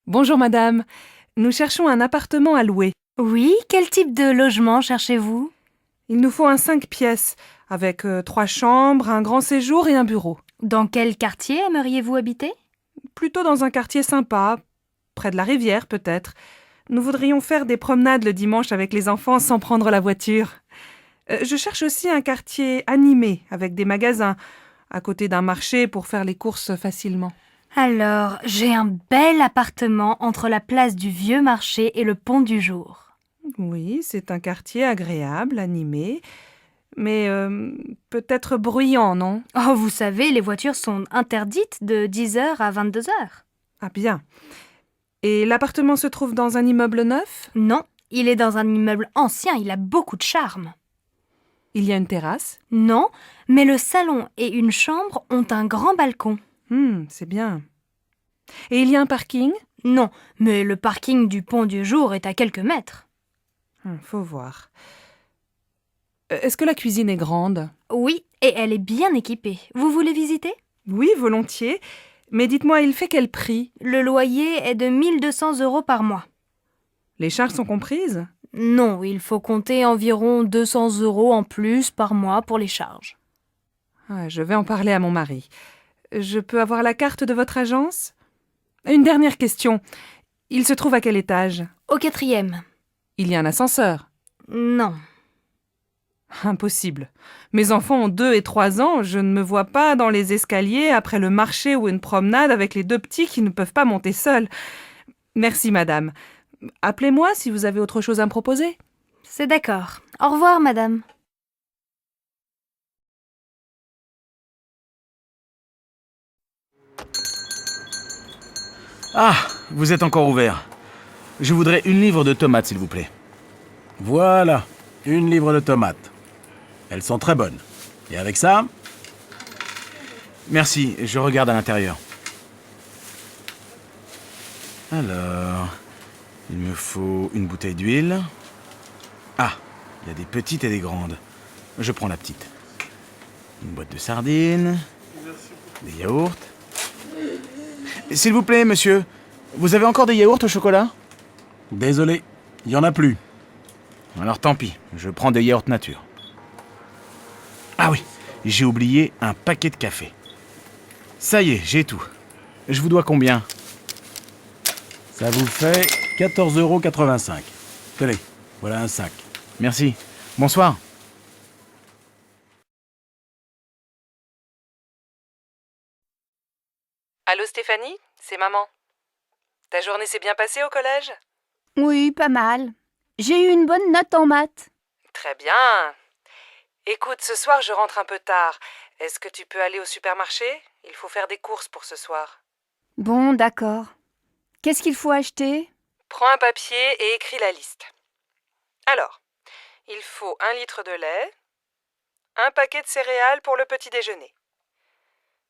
Bonjour madame, nous cherchons un appartement à louer. Oui, quel type de logement cherchez-vous? Il nous faut un 5 pièces, avec 3 chambres, un grand séjour et un bureau. Dans quel quartier aimeriez-vous habiter? Plutôt dans un quartier sympa, près de la rivière peut-être. Nous voudrions faire des promenades le dimanche avec les enfants sans prendre la voiture. Je cherche aussi un quartier animé, avec des magasins, à côté d'un marché pour faire les courses facilement. Alors, j'ai un bel appartement entre la place du Vieux Marché et le Pont du Jour. Oui, c'est un quartier agréable, animé, mais peut-être bruyant, non? Oh, vous savez, les voitures sont interdites de 10h à 22h. Ah bien. Et l'appartement se trouve dans un immeuble neuf? Non, il est dans un immeuble ancien, il a beaucoup de charme. Il y a une terrasse? Non, mais le salon et une chambre ont un grand balcon. C'est bien. Et il y a un parking? Non, mais le parking du Pont du Jour est à quelques mètres. Faut voir. Est-ce que la cuisine est grande? Oui, et elle est bien équipée. Vous voulez visiter? Oui, volontiers. Mais dites-moi, il fait quel prix? Le loyer est de 1200 € par mois. Les charges sont comprises? Non, il faut compter environ 200 € en plus par mois pour les charges. Je vais en parler à mon mari. Je peux avoir la carte de votre agence? Une dernière question. Il se trouve à quel étage? Au 4e. Il y a un ascenseur? Non. Impossible. Mes enfants ont 2 et 3 ans, je ne me vois pas dans les escaliers après le marché ou une promenade avec les 2 petits qui ne peuvent pas monter seuls. Merci madame. Appelez-moi si vous avez autre chose à me proposer. C'est d'accord. Au revoir, madame. Ah, vous êtes encore ouvert. Je voudrais une livre de tomates, s'il vous plaît. Voilà, une livre de tomates. Elles sont très bonnes. Et avec ça, Merci, je regarde à l'intérieur. Alors, il me faut une bouteille d'huile. Ah, il y a des petites et des grandes. Je prends la petite. Une boîte de sardines. Des yaourts. S'il vous plaît, monsieur, vous avez encore des yaourts au chocolat? désolé, il n'y en a plus. Alors tant pis, je prends des yaourts nature. Ah oui, j'ai oublié un paquet de café. Ça y est, j'ai tout. Je vous dois combien? Ça vous fait 14,85 €. Tenez, voilà un sac. Merci. Bonsoir. Allô Stéphanie, c'est maman. Ta journée s'est bien passée au collège? Oui, pas mal. J'ai eu une bonne note en maths. Très bien. Écoute, ce soir je rentre un peu tard. Est-ce que tu peux aller au supermarché? Il faut faire des courses pour ce soir. Bon, d'accord. Qu'est-ce qu'il faut acheter? Prends un papier et écris la liste. Alors, il faut 1 litre de lait, un paquet de céréales pour le petit déjeuner.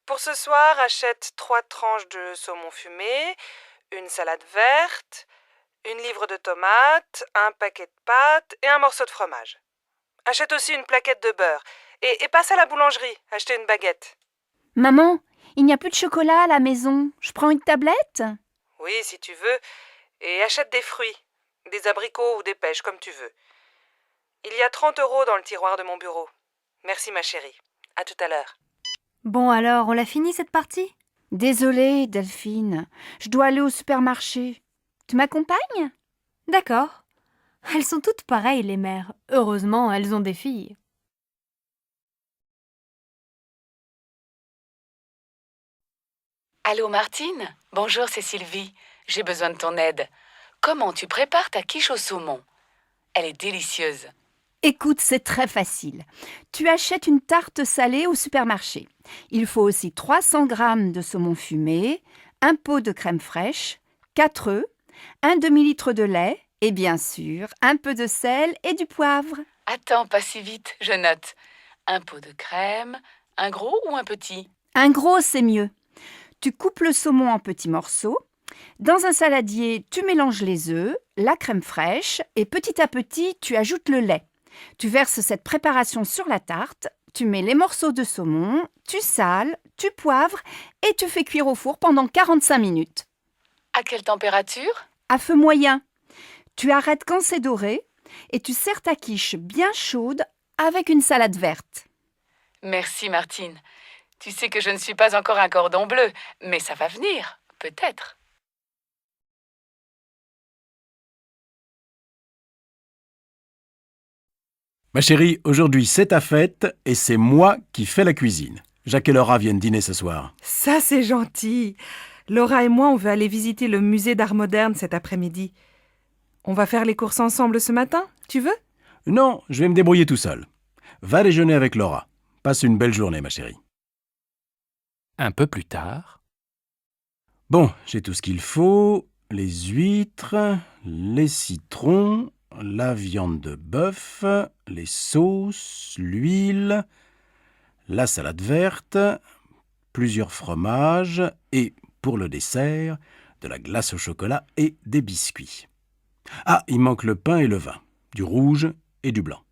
Pour ce soir, achète 3 tranches de saumon fumé, une salade verte, une livre de tomates, un paquet de pâtes et un morceau de fromage. Achète aussi une plaquette de beurre et passe à la boulangerie, acheter une baguette. Maman, il n'y a plus de chocolat à la maison. Je prends une tablette? Oui, si tu veux, et achète des fruits, des abricots ou des pêches, comme tu veux. Il y a 30 € dans le tiroir de mon bureau. Merci ma chérie. À tout à l'heure. Bon alors, on l'a fini cette partie? Désolée, Delphine. Je dois aller au supermarché. Tu m'accompagnes? D'accord. Elles sont toutes pareilles, les mères. Heureusement, elles ont des filles. Allô Martine? Bonjour, c'est Sylvie. J'ai besoin de ton aide. Comment tu prépares ta quiche au saumon? Elle est délicieuse. Écoute, c'est très facile. Tu achètes une tarte salée au supermarché. Il faut aussi 300 g de saumon fumé, un pot de crème fraîche, 4 œufs, un demi-litre de lait et bien sûr un peu de sel et du poivre. Attends, pas si vite, je note. Un pot de crème, un gros ou un petit? Un gros, c'est mieux. Tu coupes le saumon en petits morceaux. Dans un saladier, tu mélanges les œufs, la crème fraîche et petit à petit, tu ajoutes le lait. Tu verses cette préparation sur la tarte, tu mets les morceaux de saumon, tu sales, tu poivres et tu fais cuire au four pendant 45 minutes. À quelle température? À feu moyen. Tu arrêtes quand c'est doré et tu sers ta quiche bien chaude avec une salade verte. Merci Martine. Tu sais que je ne suis pas encore un cordon bleu, mais ça va venir, peut-être. Ma chérie, aujourd'hui c'est ta fête et c'est moi qui fais la cuisine. Jacques et Laura viennent dîner ce soir. Ça, c'est gentil. Laura et moi, on veut aller visiter le musée d'art moderne cet après-midi. On va faire les courses ensemble ce matin, tu veux? Non, je vais me débrouiller tout seul. Va déjeuner avec Laura. Passe une belle journée, ma chérie. Un peu plus tard, Bon, j'ai tout ce qu'il faut. Les huîtres, les citrons, la viande de bœuf, les sauces, l'huile, la salade verte, plusieurs fromages et, pour le dessert, de la glace au chocolat et des biscuits. Ah, il manque le pain et le vin, du rouge et du blanc.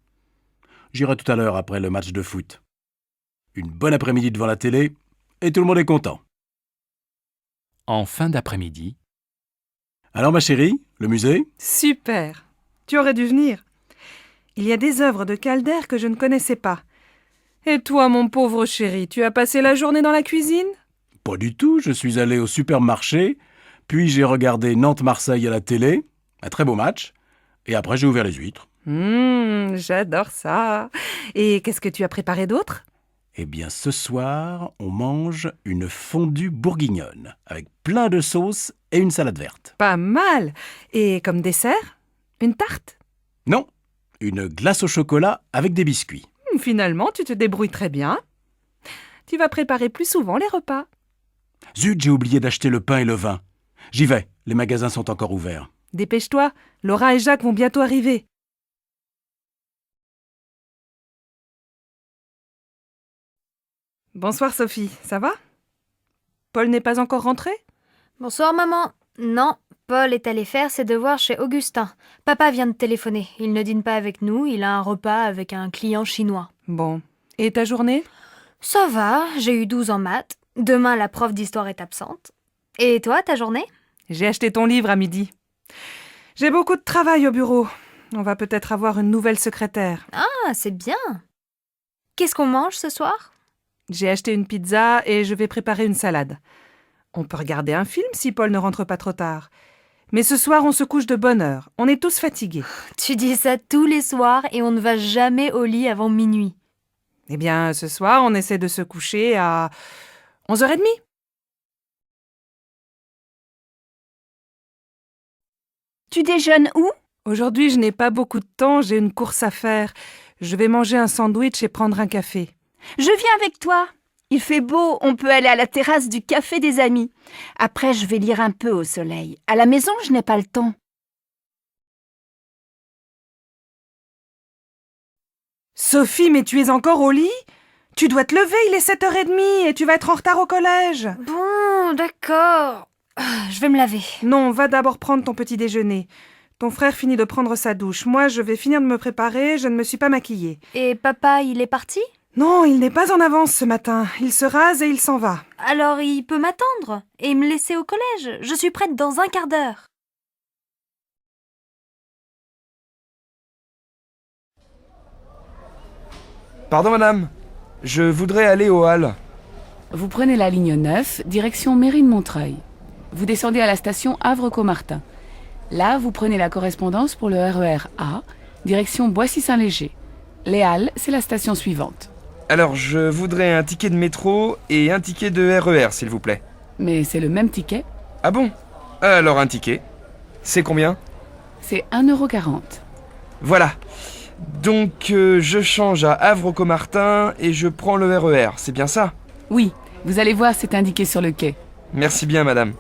J'irai tout à l'heure après le match de foot. Une bonne après-midi devant la télé et tout le monde est content. en fin d'après-midi, Alors ma chérie, le musée? Super. Tu aurais dû venir. Il y a des œuvres de Calder que je ne connaissais pas. Et toi, mon pauvre chéri, tu as passé la journée dans la cuisine? Pas du tout, je suis allé au supermarché, puis j'ai regardé Nantes-Marseille à la télé, un très beau match, et après j'ai ouvert les huîtres. J'adore ça. Et qu'est-ce que tu as préparé d'autre? Eh bien ce soir, on mange une fondue bourguignonne, avec plein de sauces et une salade verte. Pas mal. Et comme dessert? Une tarte? Non, une glace au chocolat avec des biscuits. Finalement, tu te débrouilles très bien. Tu vas préparer plus souvent les repas. Zut, j'ai oublié d'acheter le pain et le vin. J'y vais, les magasins sont encore ouverts. Dépêche-toi, Laura et Jacques vont bientôt arriver. Bonsoir Sophie, ça va? Paul n'est pas encore rentré? Bonsoir maman. Non, Paul est allé faire ses devoirs chez Augustin. Papa vient de téléphoner. Il ne dîne pas avec nous, il a un repas avec un client chinois. Bon. Et ta journée? Ça va, j'ai eu 12 en maths. Demain, la prof d'histoire est absente. Et toi, ta journée? J'ai acheté ton livre à midi. J'ai beaucoup de travail au bureau. On va peut-être avoir une nouvelle secrétaire. Ah, c'est bien. Qu'est-ce qu'on mange ce soir? J'ai acheté une pizza et je vais préparer une salade. On peut regarder un film si Paul ne rentre pas trop tard. Mais ce soir, on se couche de bonne heure. On est tous fatigués. Tu dis ça tous les soirs et on ne va jamais au lit avant minuit. Eh bien, ce soir, on essaie de se coucher à 11h30. Tu déjeunes où? Aujourd'hui, je n'ai pas beaucoup de temps, j'ai une course à faire. Je vais manger un sandwich et prendre un café. Je viens avec toi. Il fait beau, on peut aller à la terrasse du café des amis. Après, je vais lire un peu au soleil. À la maison, je n'ai pas le temps. Sophie, mais tu es encore au lit? Tu dois te lever, il est 7h30 et tu vas être en retard au collège. Bon, d'accord. Je vais me laver. Non, va d'abord prendre ton petit déjeuner. Ton frère finit de prendre sa douche. Moi, je vais finir de me préparer, je ne me suis pas maquillée. Et papa, il est parti? Non, il n'est pas en avance ce matin. Il se rase et il s'en va. Alors il peut m'attendre et me laisser au collège. Je suis prête dans un quart d'heure. Pardon madame, je voudrais aller au hall. Vous prenez la ligne 9, direction Mairie de Montreuil. Vous descendez à la station Havre-Caumartin. Là, vous prenez la correspondance pour le RER A, direction Boissy-Saint-Léger. Les Halles, c'est la station suivante. Alors je voudrais un ticket de métro et un ticket de RER s'il vous plaît. Mais c'est le même ticket, Ah bon? Alors un ticket. C'est combien? c'est 1,40 €. Voilà. Donc je change à Havre-Caumartin et je prends le RER, c'est bien ça? Oui, vous allez voir, c'est indiqué sur le quai. Merci bien madame.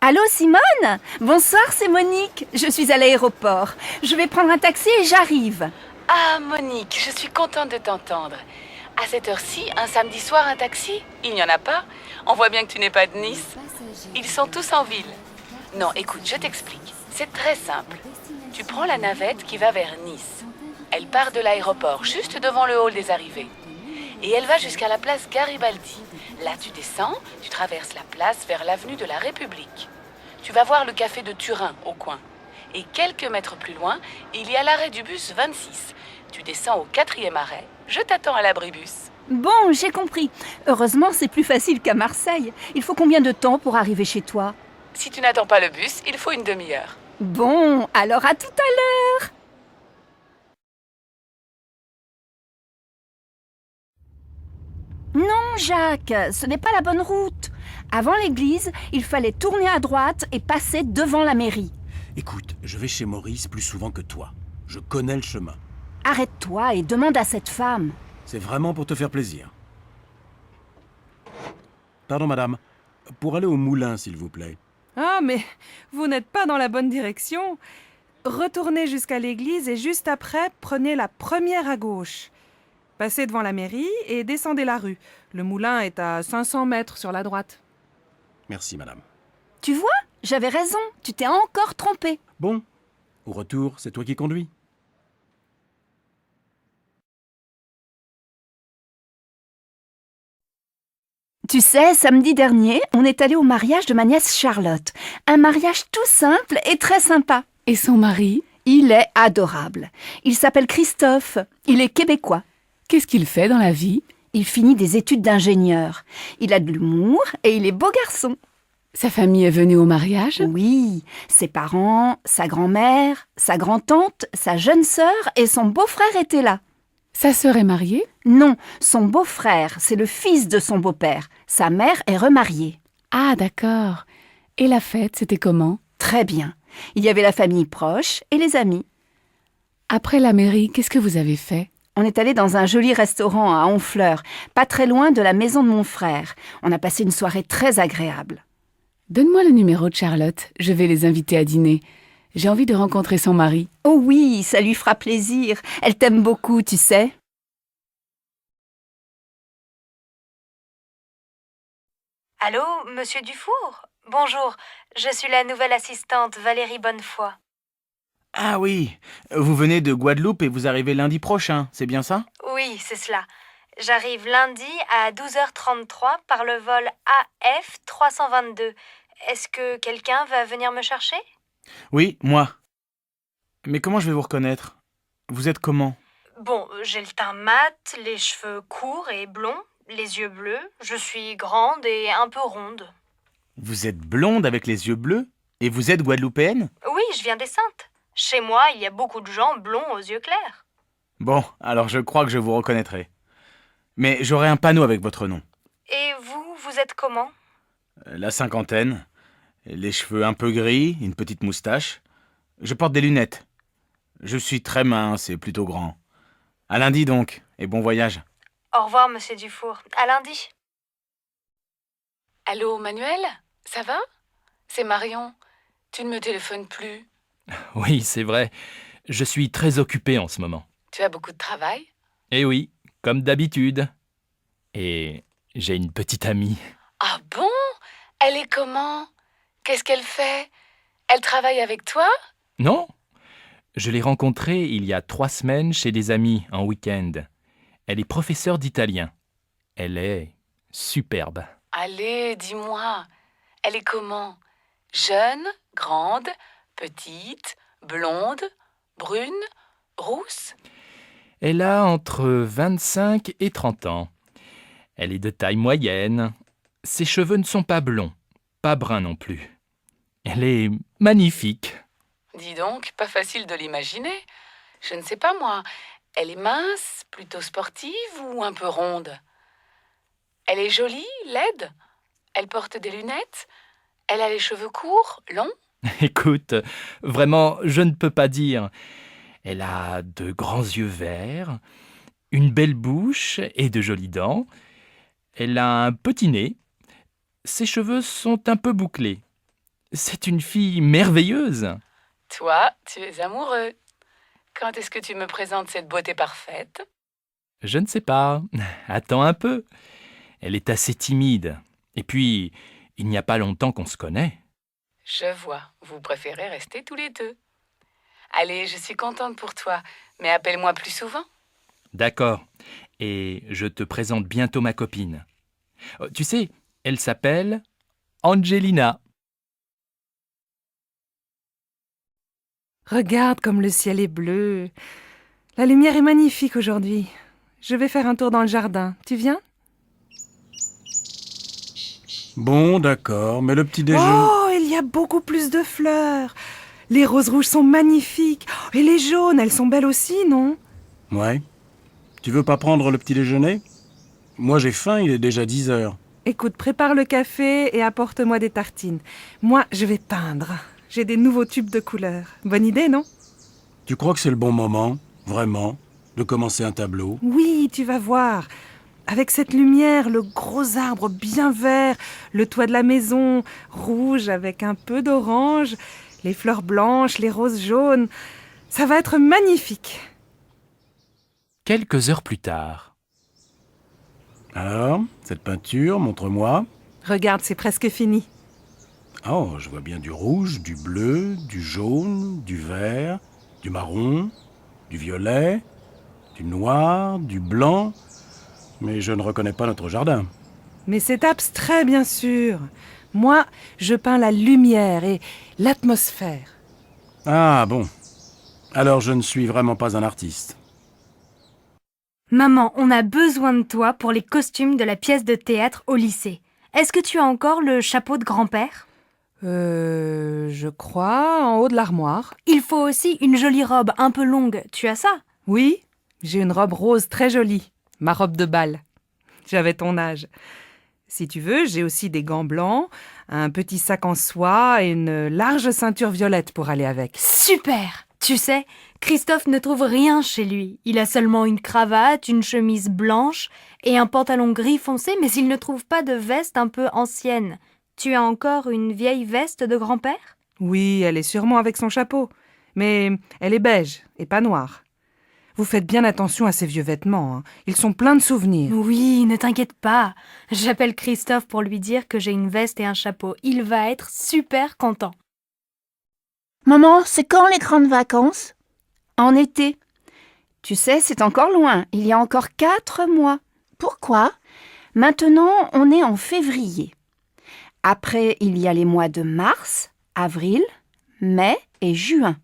Allô Simone? Bonsoir, c'est Monique. Je suis à l'aéroport. Je vais prendre un taxi et j'arrive. Ah, Monique, je suis contente de t'entendre. À cette heure-ci, un samedi soir, un taxi? Il n'y en a pas? On voit bien que tu n'es pas de Nice. Ils sont tous en ville. Non, écoute, je t'explique. C'est très simple. Tu prends la navette qui va vers Nice. Elle part de l'aéroport, juste devant le hall des arrivées. et elle va jusqu'à la place Garibaldi. Là, tu descends, tu traverses la place vers l'avenue de la République. Tu vas voir le café de Turin au coin. Et quelques mètres plus loin, il y a l'arrêt du bus 26. Tu descends au 4e arrêt. Je t'attends à l'abribus. Bon, j'ai compris. Heureusement, c'est plus facile qu'à Marseille. Il faut combien de temps pour arriver chez toi? Si tu n'attends pas le bus, il faut une demi-heure. Bon, alors à tout à l'heure. Non, Jacques, ce n'est pas la bonne route. Avant l'église, il fallait tourner à droite et passer devant la mairie. Écoute, je vais chez Maurice plus souvent que toi. Je connais le chemin. Arrête-toi et demande à cette femme. C'est vraiment pour te faire plaisir. Pardon, madame. Pour aller au moulin, s'il vous plaît. Ah, mais vous n'êtes pas dans la bonne direction. Retournez jusqu'à l'église et juste après, prenez la première à gauche. Passez devant la mairie et descendez la rue. Le moulin est à 500 mètres sur la droite. Merci, madame. Tu vois, j'avais raison, tu t'es encore trompé. Bon, au retour, c'est toi qui conduis. Tu sais, samedi dernier, on est allé au mariage de ma nièce Charlotte. Un mariage tout simple et très sympa. Et son mari? Il est adorable. Il s'appelle Christophe. Il est québécois. Qu'est-ce qu'il fait dans la vie? Il finit des études d'ingénieur. Il a de l'humour et il est beau garçon. Sa famille est venue au mariage? Oui, ses parents, sa grand-mère, sa grand-tante, sa jeune sœur et son beau-frère étaient là. Sa sœur est mariée? Non, son beau-frère, c'est le fils de son beau-père. Sa mère est remariée. Ah, d'accord. Et la fête, c'était comment? Très bien. Il y avait la famille proche et les amis. Après la mairie, qu'est-ce que vous avez fait? On est allé dans un joli restaurant à Honfleur, pas très loin de la maison de mon frère. On a passé une soirée très agréable. Donne-moi le numéro de Charlotte, je vais les inviter à dîner. J'ai envie de rencontrer son mari. Oh oui, ça lui fera plaisir. Elle t'aime beaucoup, tu sais. Allô, monsieur Dufour? Bonjour, je suis la nouvelle assistante Valérie Bonnefoy. Ah oui, vous venez de Guadeloupe et vous arrivez lundi prochain, c'est bien ça? Oui, c'est cela. J'arrive lundi à 12h33 par le vol AF 322. Est-ce que quelqu'un va venir me chercher? Oui, moi. Mais comment je vais vous reconnaître? Vous êtes comment? Bon, j'ai le teint mat, les cheveux courts et blonds, les yeux bleus. Je suis grande et un peu ronde. Vous êtes blonde avec les yeux bleus? Et vous êtes guadeloupéenne? Oui, je viens des Saintes. Chez moi, il y a beaucoup de gens blonds aux yeux clairs. Bon, alors je crois que je vous reconnaîtrai. Mais j'aurai un panneau avec votre nom. Et vous, vous êtes comment? La cinquantaine, les cheveux un peu gris, une petite moustache. Je porte des lunettes. Je suis très mince et plutôt grand. À lundi donc, et bon voyage. Au revoir, monsieur Dufour. À lundi. Allô, Manuel? Ça va? C'est Marion. Tu ne me téléphones plus. Oui, c'est vrai. Je suis très occupé en ce moment. Tu as beaucoup de travail? Eh oui, comme d'habitude. Et j'ai une petite amie. Ah bon? Elle est comment? Qu'est-ce qu'elle fait? Elle travaille avec toi? Non? Je l'ai rencontrée il y a 3 semaines chez des amis en week-end. Elle est professeure d'italien. Elle est superbe. Allez, dis-moi. Elle est comment? Jeune, grande, petite, blonde, brune, rousse? Elle a entre 25 et 30 ans. Elle est de taille moyenne. Ses cheveux ne sont pas blonds, pas bruns non plus. Elle est magnifique. Dis donc, pas facile de l'imaginer. Je ne sais pas moi. Elle est mince, plutôt sportive ou un peu ronde? Elle est jolie, laide? Elle porte des lunettes? Elle a les cheveux courts, longs? Écoute, vraiment, je ne peux pas dire. Elle a de grands yeux verts, une belle bouche et de jolies dents. Elle a un petit nez. Ses cheveux sont un peu bouclés. C'est une fille merveilleuse. Toi, tu es amoureux. Quand est-ce que tu me présentes cette beauté parfaite? Je ne sais pas. Attends un peu. Elle est assez timide. Et puis, il n'y a pas longtemps qu'on se connaît. Je vois. Vous préférez rester tous les deux. Allez, je suis contente pour toi, mais appelle-moi plus souvent. D'accord. Et je te présente bientôt ma copine. Tu sais, elle s'appelle Angelina. Regarde comme le ciel est bleu. La lumière est magnifique aujourd'hui. Je vais faire un tour dans le jardin. Tu viens? Bon, d'accord, mais le petit déjeuner... Oh, il y a beaucoup plus de fleurs. Les roses rouges sont magnifiques. Et les jaunes, elles sont belles aussi, non? Ouais. Tu veux pas prendre le petit déjeuner? Moi j'ai faim, il est déjà 10 heures. Écoute, prépare le café et apporte-moi des tartines. Moi, je vais peindre. J'ai des nouveaux tubes de couleurs. Bonne idée, non? Tu crois que c'est le bon moment, vraiment, de commencer un tableau? Oui, tu vas voir. Avec cette lumière, le gros arbre bien vert, le toit de la maison, rouge avec un peu d'orange, les fleurs blanches, les roses jaunes, ça va être magnifique. Quelques heures plus tard. Alors, cette peinture, montre-moi. Regarde, c'est presque fini. Oh, je vois bien du rouge, du bleu, du jaune, du vert, du marron, du violet, du noir, du blanc... Mais je ne reconnais pas notre jardin. Mais c'est abstrait, bien sûr. Moi, je peins la lumière et l'atmosphère. Ah bon. Alors je ne suis vraiment pas un artiste. Maman, on a besoin de toi pour les costumes de la pièce de théâtre au lycée. Est-ce que tu as encore le chapeau de grand-père? Je crois, en haut de l'armoire. Il faut aussi une jolie robe un peu longue. Tu as ça? Oui, j'ai une robe rose très jolie. Ma robe de bal. J'avais ton âge. Si tu veux, j'ai aussi des gants blancs, un petit sac en soie et une large ceinture violette pour aller avec. Super! Tu sais, Christophe ne trouve rien chez lui. Il a seulement une cravate, une chemise blanche et un pantalon gris foncé, mais il ne trouve pas de veste un peu ancienne. Tu as encore une vieille veste de grand-père? Oui, elle est sûrement avec son chapeau. Mais elle est beige et pas noire. Vous faites bien attention à ces vieux vêtements, hein. Ils sont pleins de souvenirs. Oui, ne t'inquiète pas. J'appelle Christophe pour lui dire que j'ai une veste et un chapeau. Il va être super content. Maman, c'est quand les grandes vacances? En été. Tu sais, c'est encore loin. Il y a encore 4 mois. Pourquoi? Maintenant, on est en février. Après, il y a les mois de mars, avril, mai et juin.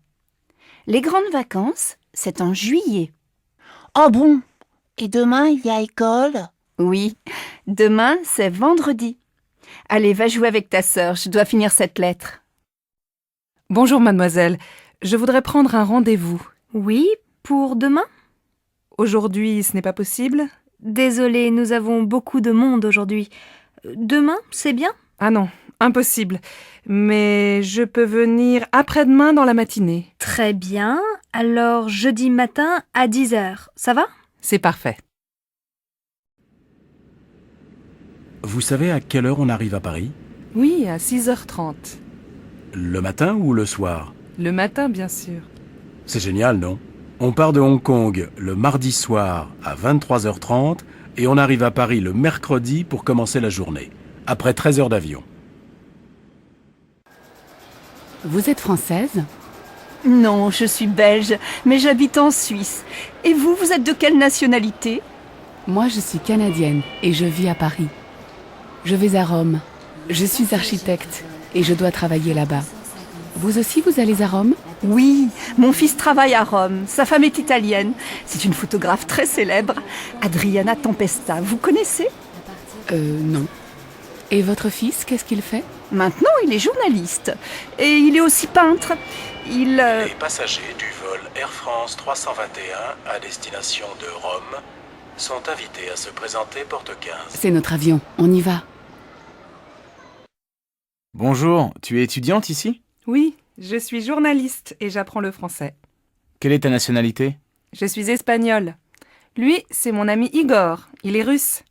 Les grandes vacances, c'est en juillet. Oh bon? Et demain, il y a école? Oui, demain, c'est vendredi. Allez, va jouer avec ta sœur, je dois finir cette lettre. Bonjour mademoiselle, je voudrais prendre un rendez-vous. Oui, pour demain? Aujourd'hui, ce n'est pas possible? Désolée, nous avons beaucoup de monde aujourd'hui. Demain, c'est bien? Ah non, impossible. Mais je peux venir après-demain dans la matinée. Très bien. Alors, jeudi matin à 10h, ça va? C'est parfait. Vous savez à quelle heure on arrive à Paris? Oui, à 6h30. Le matin ou le soir? Le matin, bien sûr. C'est génial, non? On part de Hong Kong le mardi soir à 23h30 et on arrive à Paris le mercredi pour commencer la journée, après 13 heures d'avion. Vous êtes française? Non, je suis belge, mais j'habite en Suisse. Et vous, vous êtes de quelle nationalité? Moi, je suis canadienne et je vis à Paris. Je vais à Rome. Je suis architecte et je dois travailler là-bas. Vous aussi, vous allez à Rome? Oui, mon fils travaille à Rome. Sa femme est italienne. C'est une photographe très célèbre, Adriana Tempesta. Vous connaissez? Non. Et votre fils, qu'est-ce qu'il fait? Maintenant, il est journaliste. Et il est aussi peintre. Les passagers du vol Air France 321 à destination de Rome sont invités à se présenter porte 15. C'est notre avion, on y va. Bonjour, tu es étudiante ici? Oui, je suis journaliste et j'apprends le français. Quelle est ta nationalité? Je suis espagnole. Lui, c'est mon ami Igor. Il est russe.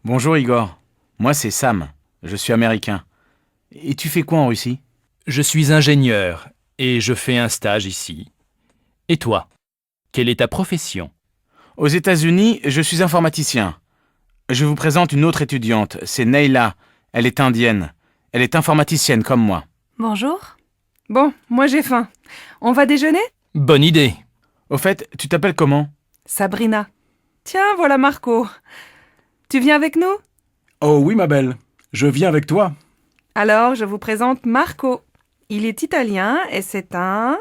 Bonjour Igor, moi c'est Sam, je suis américain. Et tu fais quoi en Russie? Je suis ingénieur et je fais un stage ici. Et toi? Quelle est ta profession? Aux États-Unis, je suis informaticien. Je vous présente une autre étudiante, c'est Neila. Elle est indienne. Elle est informaticienne comme moi. Bonjour. Bon, moi j'ai faim. On va déjeuner? Bonne idée. Au fait, tu t'appelles comment? Sabrina. Tiens, voilà Marco. Tu viens avec nous? Oh oui, ma belle, je viens avec toi. Alors, je vous présente Marco. Il est italien et c'est un...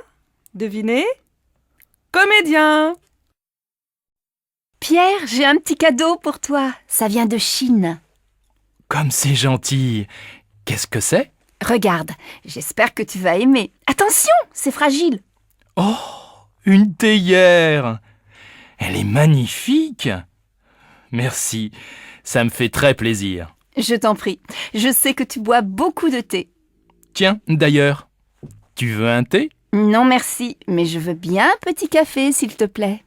Devinez? Comédien! Pierre, j'ai un petit cadeau pour toi. Ça vient de Chine. Comme c'est gentil. Qu'est-ce que c'est? Regarde, j'espère que tu vas aimer. Attention, c'est fragile. Oh, une théière. Elle est magnifique. Merci, ça me fait très plaisir. Je t'en prie, je sais que tu bois beaucoup de thé. Tiens, d'ailleurs, tu veux un thé? Non merci, mais je veux bien un petit café, s'il te plaît.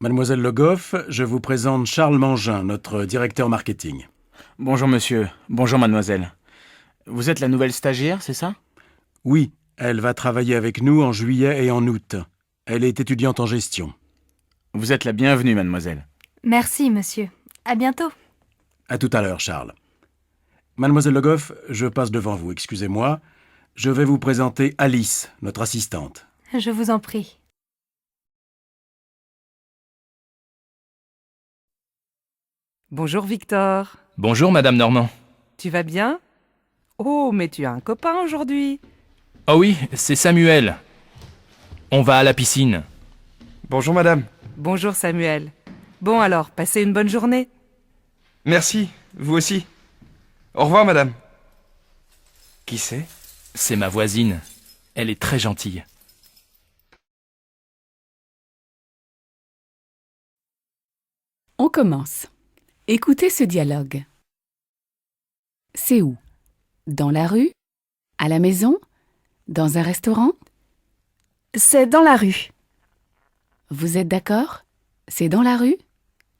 Mademoiselle Le Goff, je vous présente Charles Mangin, notre directeur marketing. Bonjour monsieur, bonjour mademoiselle. Vous êtes la nouvelle stagiaire, c'est ça? Oui, elle va travailler avec nous en juillet et en août. Elle est étudiante en gestion. Vous êtes la bienvenue, mademoiselle. Merci, monsieur. À bientôt. À tout à l'heure, Charles. Mademoiselle Le Goff, je passe devant vous, excusez-moi. Je vais vous présenter Alice, notre assistante. Je vous en prie. Bonjour Victor. Bonjour, Madame Normand. Tu vas bien? Oh, mais tu as un copain aujourd'hui. Oh oui, c'est Samuel. On va à la piscine. Bonjour madame. Bonjour Samuel. Bon alors, passez une bonne journée. Merci, vous aussi. Au revoir madame. Qui c'est? C'est ma voisine. Elle est très gentille. On commence. Écoutez ce dialogue. C'est où? Dans la rue? À la maison? Dans un restaurant? C'est dans la rue. Vous êtes d'accord? C'est dans la rue?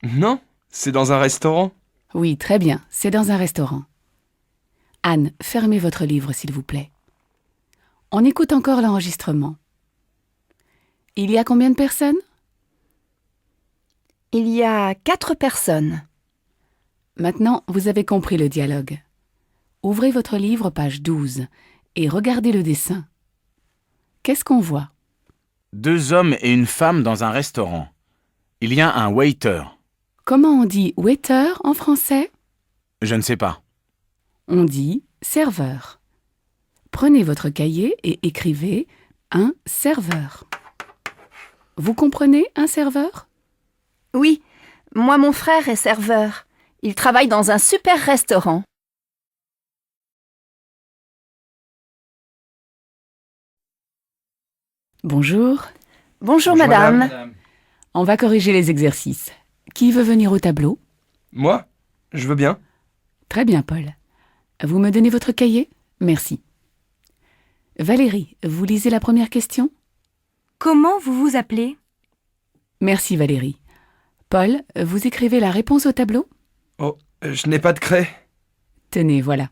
Non, c'est dans un restaurant. Oui, très bien, c'est dans un restaurant. Anne, fermez votre livre, s'il vous plaît. On écoute encore l'enregistrement. Il y a combien de personnes? Il y a 4 personnes. Maintenant, vous avez compris le dialogue. Ouvrez votre livre, page 12, et regardez le dessin. Qu'est-ce qu'on voit? 2 hommes et une femme dans un restaurant. Il y a un waiter. Comment on dit waiter en français? Je ne sais pas. On dit serveur. Prenez votre cahier et écrivez un serveur. Vous comprenez un serveur? Oui, moi mon frère est serveur. Il travaille dans un super restaurant. Bonjour. Bonjour madame. On va corriger les exercices. Qui veut venir au tableau? Moi? Je veux bien. Très bien, Paul. Vous me donnez votre cahier? Merci. Valérie, vous lisez la première question? Comment vous vous appelez? Merci, Valérie. Paul, vous écrivez la réponse au tableau? Oh, je n'ai pas de craie. Tenez, voilà.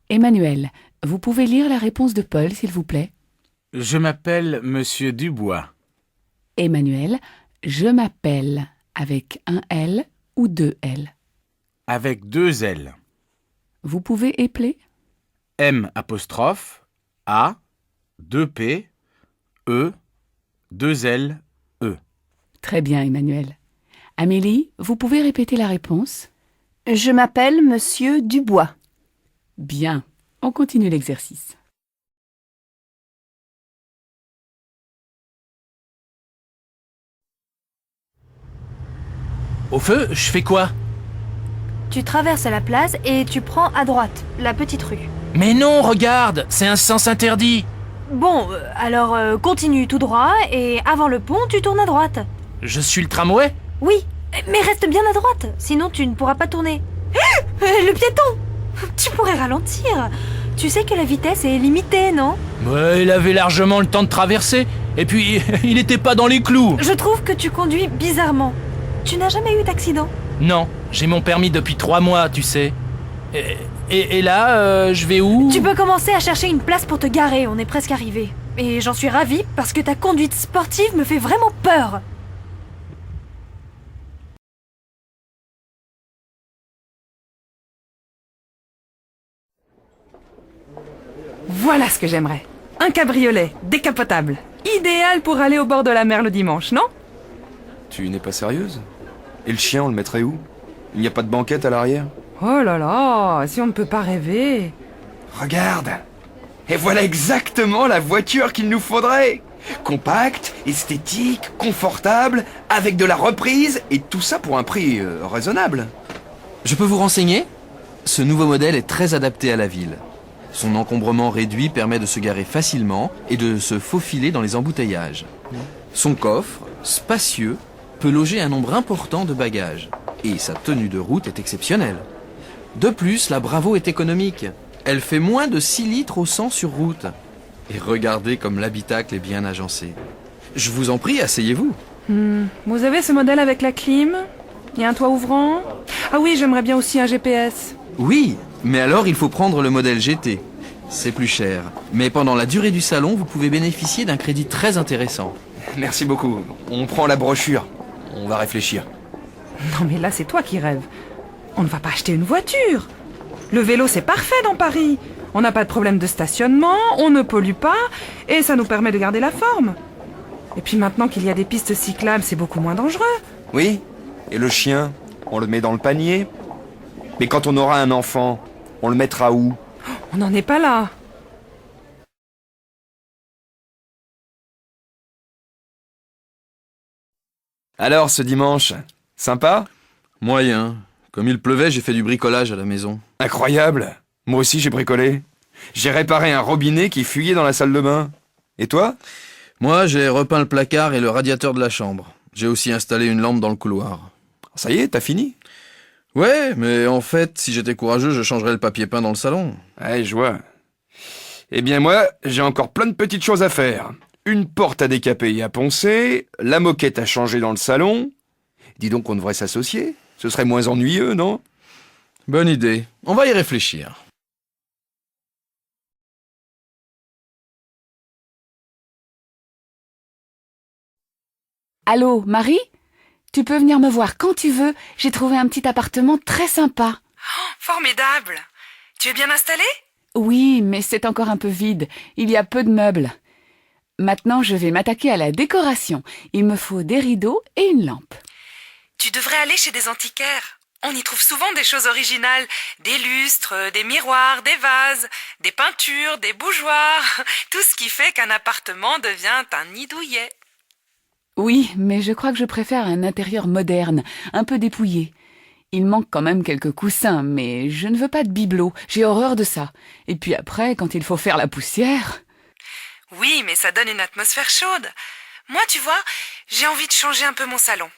Emmanuel, vous pouvez lire la réponse de Paul, s'il vous plaît? Je m'appelle Monsieur Dubois. Emmanuel, je m'appelle avec un L ou 2 L? Avec 2 L. Vous pouvez épeler? M apostrophe A 2 P E 2 L E. Très bien, Emmanuel. Amélie, vous pouvez répéter la réponse? Je m'appelle Monsieur Dubois. Bien, on continue l'exercice. Au feu, je fais quoi? Tu traverses la place et tu prends à droite, la petite rue. Mais non, regarde, c'est un sens interdit. Bon, alors continue tout droit et avant le pont, tu tournes à droite. Je suis le tramway? Oui, mais reste bien à droite, sinon tu ne pourras pas tourner. Le piéton! Tu pourrais ralentir. Tu sais que la vitesse est limitée, non? Ouais, il avait largement le temps de traverser. Et puis, il n'était pas dans les clous. Je trouve que tu conduis bizarrement. Tu n'as jamais eu d'accident? Non, j'ai mon permis depuis 3 mois, tu sais. Et là, je vais où? Tu peux commencer à chercher une place pour te garer, on est presque arrivé. Et j'en suis ravie parce que ta conduite sportive me fait vraiment peur. Voilà ce que j'aimerais. Un cabriolet, décapotable. Idéal pour aller au bord de la mer le dimanche, non? Tu n'es pas sérieuse? Et le chien, on le mettrait où? Il n'y a pas de banquette à l'arrière? Oh là là, si on ne peut pas rêver. Regarde! Et voilà exactement la voiture qu'il nous faudrait! Compacte, esthétique, confortable, avec de la reprise, et tout ça pour un prix raisonnable. Je peux vous renseigner? Ce nouveau modèle est très adapté à la ville. Son encombrement réduit permet de se garer facilement et de se faufiler dans les embouteillages. Son coffre, spacieux, peut loger un nombre important de bagages. Et sa tenue de route est exceptionnelle. De plus, la Bravo est économique. Elle fait moins de 6 litres au 100 sur route. Et regardez comme l'habitacle est bien agencé. Je vous en prie, asseyez-vous. Vous avez ce modèle avec la clim? Il y a un toit ouvrant? Ah oui, j'aimerais bien aussi un GPS. Oui, mais alors il faut prendre le modèle GT. C'est plus cher. Mais pendant la durée du salon, vous pouvez bénéficier d'un crédit très intéressant. Merci beaucoup. On prend la brochure. On va réfléchir. Non mais là, c'est toi qui rêves. On ne va pas acheter une voiture. Le vélo, c'est parfait dans Paris. On n'a pas de problème de stationnement, on ne pollue pas, et ça nous permet de garder la forme. Et puis maintenant qu'il y a des pistes cyclables, c'est beaucoup moins dangereux. Oui? Et le chien? On le met dans le panier? Mais quand on aura un enfant, on le mettra où? On n'en est pas là. Alors, ce dimanche, sympa? Moyen. Comme il pleuvait, j'ai fait du bricolage à la maison. Incroyable! Moi aussi, j'ai bricolé. J'ai réparé un robinet qui fuyait dans la salle de bain. Et toi? Moi, j'ai repeint le placard et le radiateur de la chambre. J'ai aussi installé une lampe dans le couloir. Ça y est, t'as fini? Ouais, mais en fait, si j'étais courageux, je changerais le papier peint dans le salon. Ouais, je vois. Eh bien moi, j'ai encore plein de petites choses à faire. Une porte à décaper et à poncer, la moquette à changer dans le salon. Dis donc qu'on devrait s'associer. Ce serait moins ennuyeux, non? Bonne idée. On va y réfléchir. Allô, Marie? Tu peux venir me voir quand tu veux. J'ai trouvé un petit appartement très sympa. Oh, formidable. Tu es bien installée? Oui, mais c'est encore un peu vide. Il y a peu de meubles. Maintenant, je vais m'attaquer à la décoration. Il me faut des rideaux et une lampe. Tu devrais aller chez des antiquaires. On y trouve souvent des choses originales. Des lustres, des miroirs, des vases, des peintures, des bougeoirs. Tout ce qui fait qu'un appartement devient un nid douillet. Oui, mais je crois que je préfère un intérieur moderne, un peu dépouillé. Il manque quand même quelques coussins, mais je ne veux pas de bibelot. J'ai horreur de ça. Et puis après, quand il faut faire la poussière... Oui, mais ça donne une atmosphère chaude. Moi, tu vois, j'ai envie de changer un peu mon salon.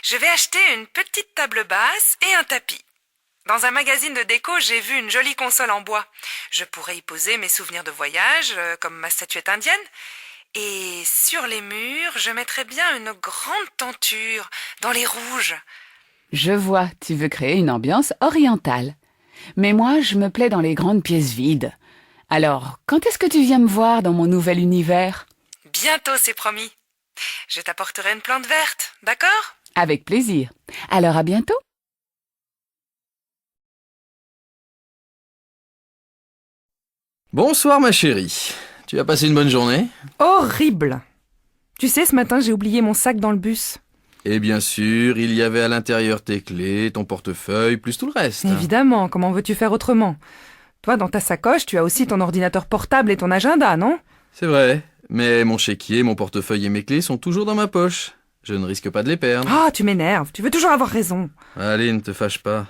Je vais acheter une petite table basse et un tapis. Dans un magazine de déco, j'ai vu une jolie console en bois. Je pourrais y poser mes souvenirs de voyage, comme ma statuette indienne. Et sur les murs, je mettrais bien une grande tenture, dans les rouges. Je vois, tu veux créer une ambiance orientale. Mais moi, je me plais dans les grandes pièces vides. Alors, quand est-ce que tu viens me voir dans mon nouvel univers? Bientôt, c'est promis. Je t'apporterai une plante verte, d'accord? Avec plaisir. Alors à bientôt. Bonsoir ma chérie. Tu as passé une bonne journée? Horrible! Tu sais, ce matin, j'ai oublié mon sac dans le bus. Et bien sûr, il y avait à l'intérieur tes clés, ton portefeuille, plus tout le reste. Évidemment, comment veux-tu faire autrement? Toi, dans ta sacoche, tu as aussi ton ordinateur portable et ton agenda, non? C'est vrai, mais mon chéquier, mon portefeuille et mes clés sont toujours dans ma poche. Je ne risque pas de les perdre. Ah, tu m'énerves, tu veux toujours avoir raison. Allez, ne te fâche pas.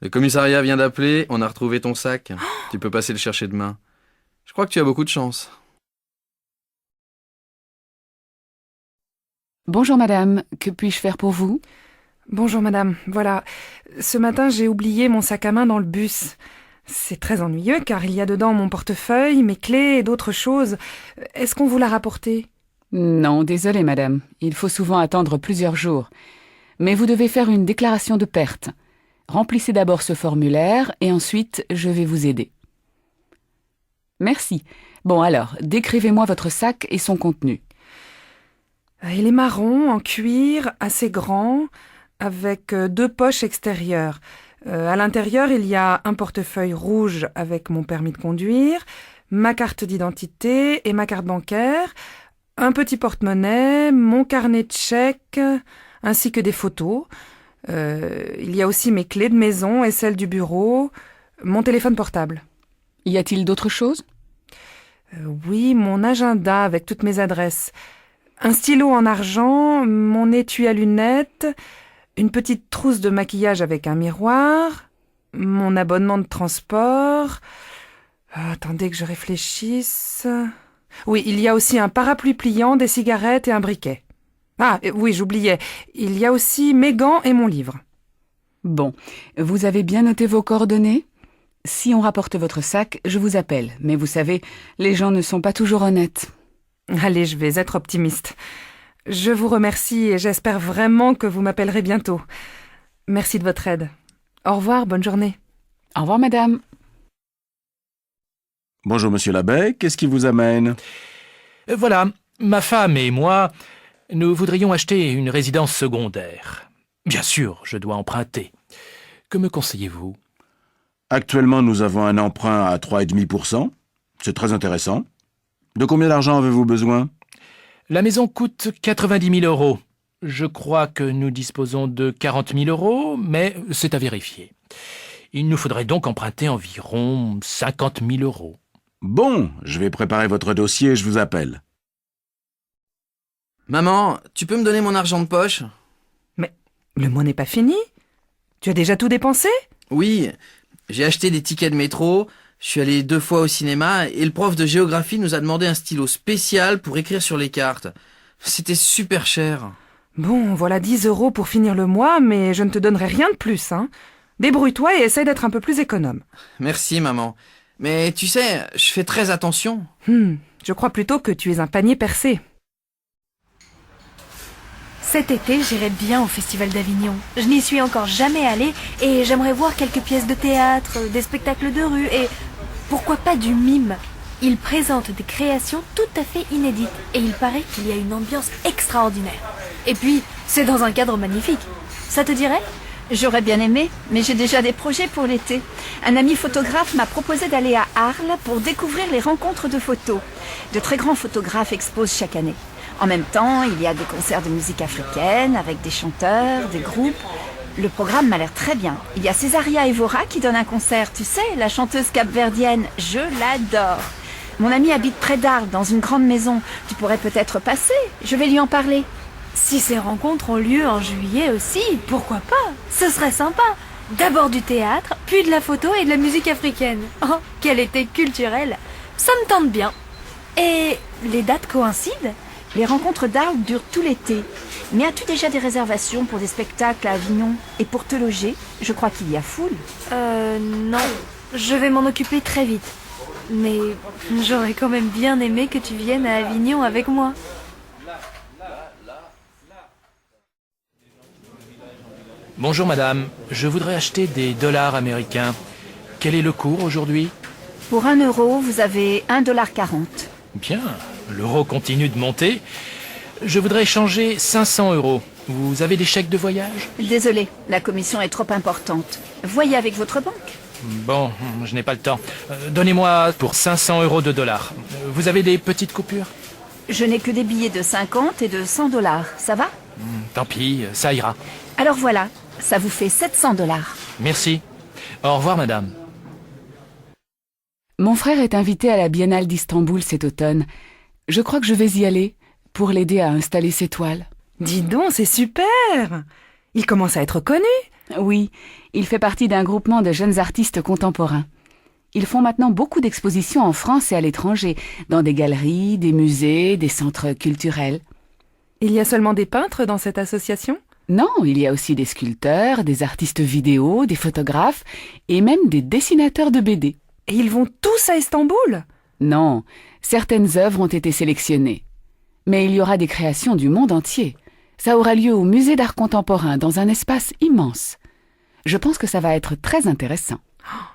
Le commissariat vient d'appeler, on a retrouvé ton sac. Tu peux passer le chercher demain. Je crois que tu as beaucoup de chance. Bonjour madame, que puis-je faire pour vous? Bonjour madame, voilà. Ce matin, j'ai oublié mon sac à main dans le bus. C'est très ennuyeux car il y a dedans mon portefeuille, mes clés et d'autres choses. Est-ce qu'on vous l'a rapporté? Non, désolée madame. Il faut souvent attendre plusieurs jours. Mais vous devez faire une déclaration de perte. Remplissez d'abord ce formulaire et ensuite je vais vous aider. Merci. Bon alors, décrivez-moi votre sac et son contenu. Il est marron, en cuir, assez grand, avec 2 poches extérieures. À l'intérieur, il y a un portefeuille rouge avec mon permis de conduire, ma carte d'identité et ma carte bancaire, un petit porte-monnaie, mon carnet de chèques, ainsi que des photos. Il y a aussi mes clés de maison et celles du bureau, mon téléphone portable. Y a-t-il d'autres choses? Oui, mon agenda avec toutes mes adresses. Un stylo en argent, mon étui à lunettes, une petite trousse de maquillage avec un miroir, mon abonnement de transport. Attendez que je réfléchisse. Oui, il y a aussi un parapluie pliant, des cigarettes et un briquet. Ah, oui, j'oubliais. Il y a aussi mes gants et mon livre. Bon, vous avez bien noté vos coordonnées? Si on rapporte votre sac, je vous appelle. Mais vous savez, les gens ne sont pas toujours honnêtes. Allez, je vais être optimiste. Je vous remercie et j'espère vraiment que vous m'appellerez bientôt. Merci de votre aide. Au revoir, bonne journée. Au revoir, madame. Bonjour, monsieur l'abbé, qu'est-ce qui vous amène? Voilà, ma femme et moi, nous voudrions acheter une résidence secondaire. Bien sûr, je dois emprunter. Que me conseillez-vous? Actuellement, nous avons un emprunt à 3,5%. C'est très intéressant. De combien d'argent avez-vous besoin? La maison coûte 90 000 euros. Je crois que nous disposons de 40 000 euros, mais c'est à vérifier. Il nous faudrait donc emprunter environ 50 000 euros. Bon, je vais préparer votre dossier et je vous appelle. Maman, tu peux me donner mon argent de poche? Mais le mois n'est pas fini. Tu as déjà tout dépensé? Oui, j'ai acheté des tickets de métro, je suis allé 2 fois au cinéma et le prof de géographie nous a demandé un stylo spécial pour écrire sur les cartes. C'était super cher. Bon, voilà 10 euros pour finir le mois, mais je ne te donnerai rien de plus, hein. Débrouille-toi et essaye d'être un peu plus économe. Merci, maman. Mais tu sais, je fais très attention. Je crois plutôt que tu es un panier percé. Cet été, j'irai bien au Festival d'Avignon. Je n'y suis encore jamais allée et j'aimerais voir quelques pièces de théâtre, des spectacles de rue et pourquoi pas du mime. Ils présentent des créations tout à fait inédites et il paraît qu'il y a une ambiance extraordinaire. Et puis, c'est dans un cadre magnifique. Ça te dirait ? J'aurais bien aimé, mais j'ai déjà des projets pour l'été. Un ami photographe m'a proposé d'aller à Arles pour découvrir les rencontres de photos. De très grands photographes exposent chaque année. En même temps, il y a des concerts de musique africaine avec des chanteurs, des groupes. Le programme m'a l'air très bien. Il y a Césaria Evora qui donne un concert, tu sais, la chanteuse capverdienne. Je l'adore. Mon ami habite près d'Arles, dans une grande maison. Tu pourrais peut-être passer. Je vais lui en parler. Si ces rencontres ont lieu en juillet aussi, pourquoi pas? Ce serait sympa. D'abord du théâtre, puis de la photo et de la musique africaine. Oh, quel été culturel. Ça me tente bien. Et les dates coïncident? Les rencontres d'Arles durent tout l'été. Mais as-tu déjà des réservations pour des spectacles à Avignon? Et pour te loger, je crois qu'il y a foule. Non. Je vais m'en occuper très vite. Mais j'aurais quand même bien aimé que tu viennes à Avignon avec moi. Bonjour madame, je voudrais acheter des dollars américains. Quel est le cours aujourd'hui? Pour 1 euro, vous avez 1,40 $. Bien, l'euro continue de monter. Je voudrais changer 500 euros. Vous avez des chèques de voyage? Désolé, la commission est trop importante. Voyez avec votre banque. Bon, je n'ai pas le temps. Donnez-moi pour 500 euros de dollars. Vous avez des petites coupures? Je n'ai que des billets de 50 et de 100 $. Ça va? Tant pis, ça ira. Alors voilà, ça vous fait 700 $. Merci. Au revoir madame. Mon frère est invité à la Biennale d'Istanbul cet automne. Je crois que je vais y aller pour l'aider à installer ses toiles. Dis donc, c'est super! Il commence à être connu. Oui, il fait partie d'un groupement de jeunes artistes contemporains. Ils font maintenant beaucoup d'expositions en France et à l'étranger, dans des galeries, des musées, des centres culturels. Il y a seulement des peintres dans cette association? Non, il y a aussi des sculpteurs, des artistes vidéo, des photographes et même des dessinateurs de BD. Et ils vont tous à Istanbul? Non, certaines œuvres ont été sélectionnées. Mais il y aura des créations du monde entier. Ça aura lieu au musée d'art contemporain, dans un espace immense. Je pense que ça va être très intéressant.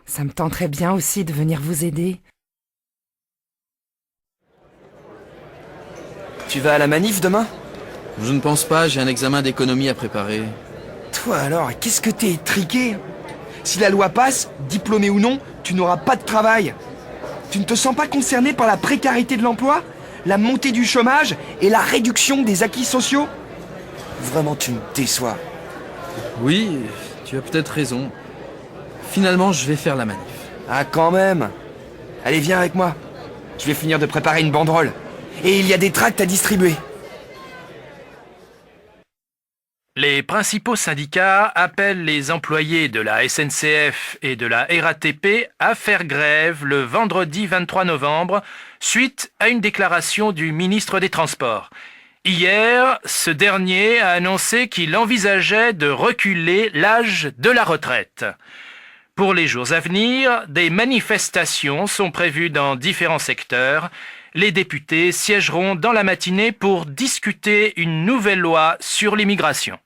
Ça me tenterait bien aussi de venir vous aider. Tu vas à la manif demain? Je ne pense pas, j'ai un examen d'économie à préparer. Toi alors, qu'est-ce que t'es étriqué? Si la loi passe, diplômé ou non, tu n'auras pas de travail. Tu ne te sens pas concerné par la précarité de l'emploi, la montée du chômage et la réduction des acquis sociaux? Vraiment, tu me déçois. Oui, tu as peut-être raison. Finalement, je vais faire la manif. Ah, quand même. Allez, viens avec moi. Je vais finir de préparer une banderole. Et il y a des tracts à distribuer. Les principaux syndicats appellent les employés de la SNCF et de la RATP à faire grève le vendredi 23 novembre suite à une déclaration du ministre des Transports. Hier, ce dernier a annoncé qu'il envisageait de reculer l'âge de la retraite. Pour les jours à venir, des manifestations sont prévues dans différents secteurs. Les députés siégeront dans la matinée pour discuter une nouvelle loi sur l'immigration.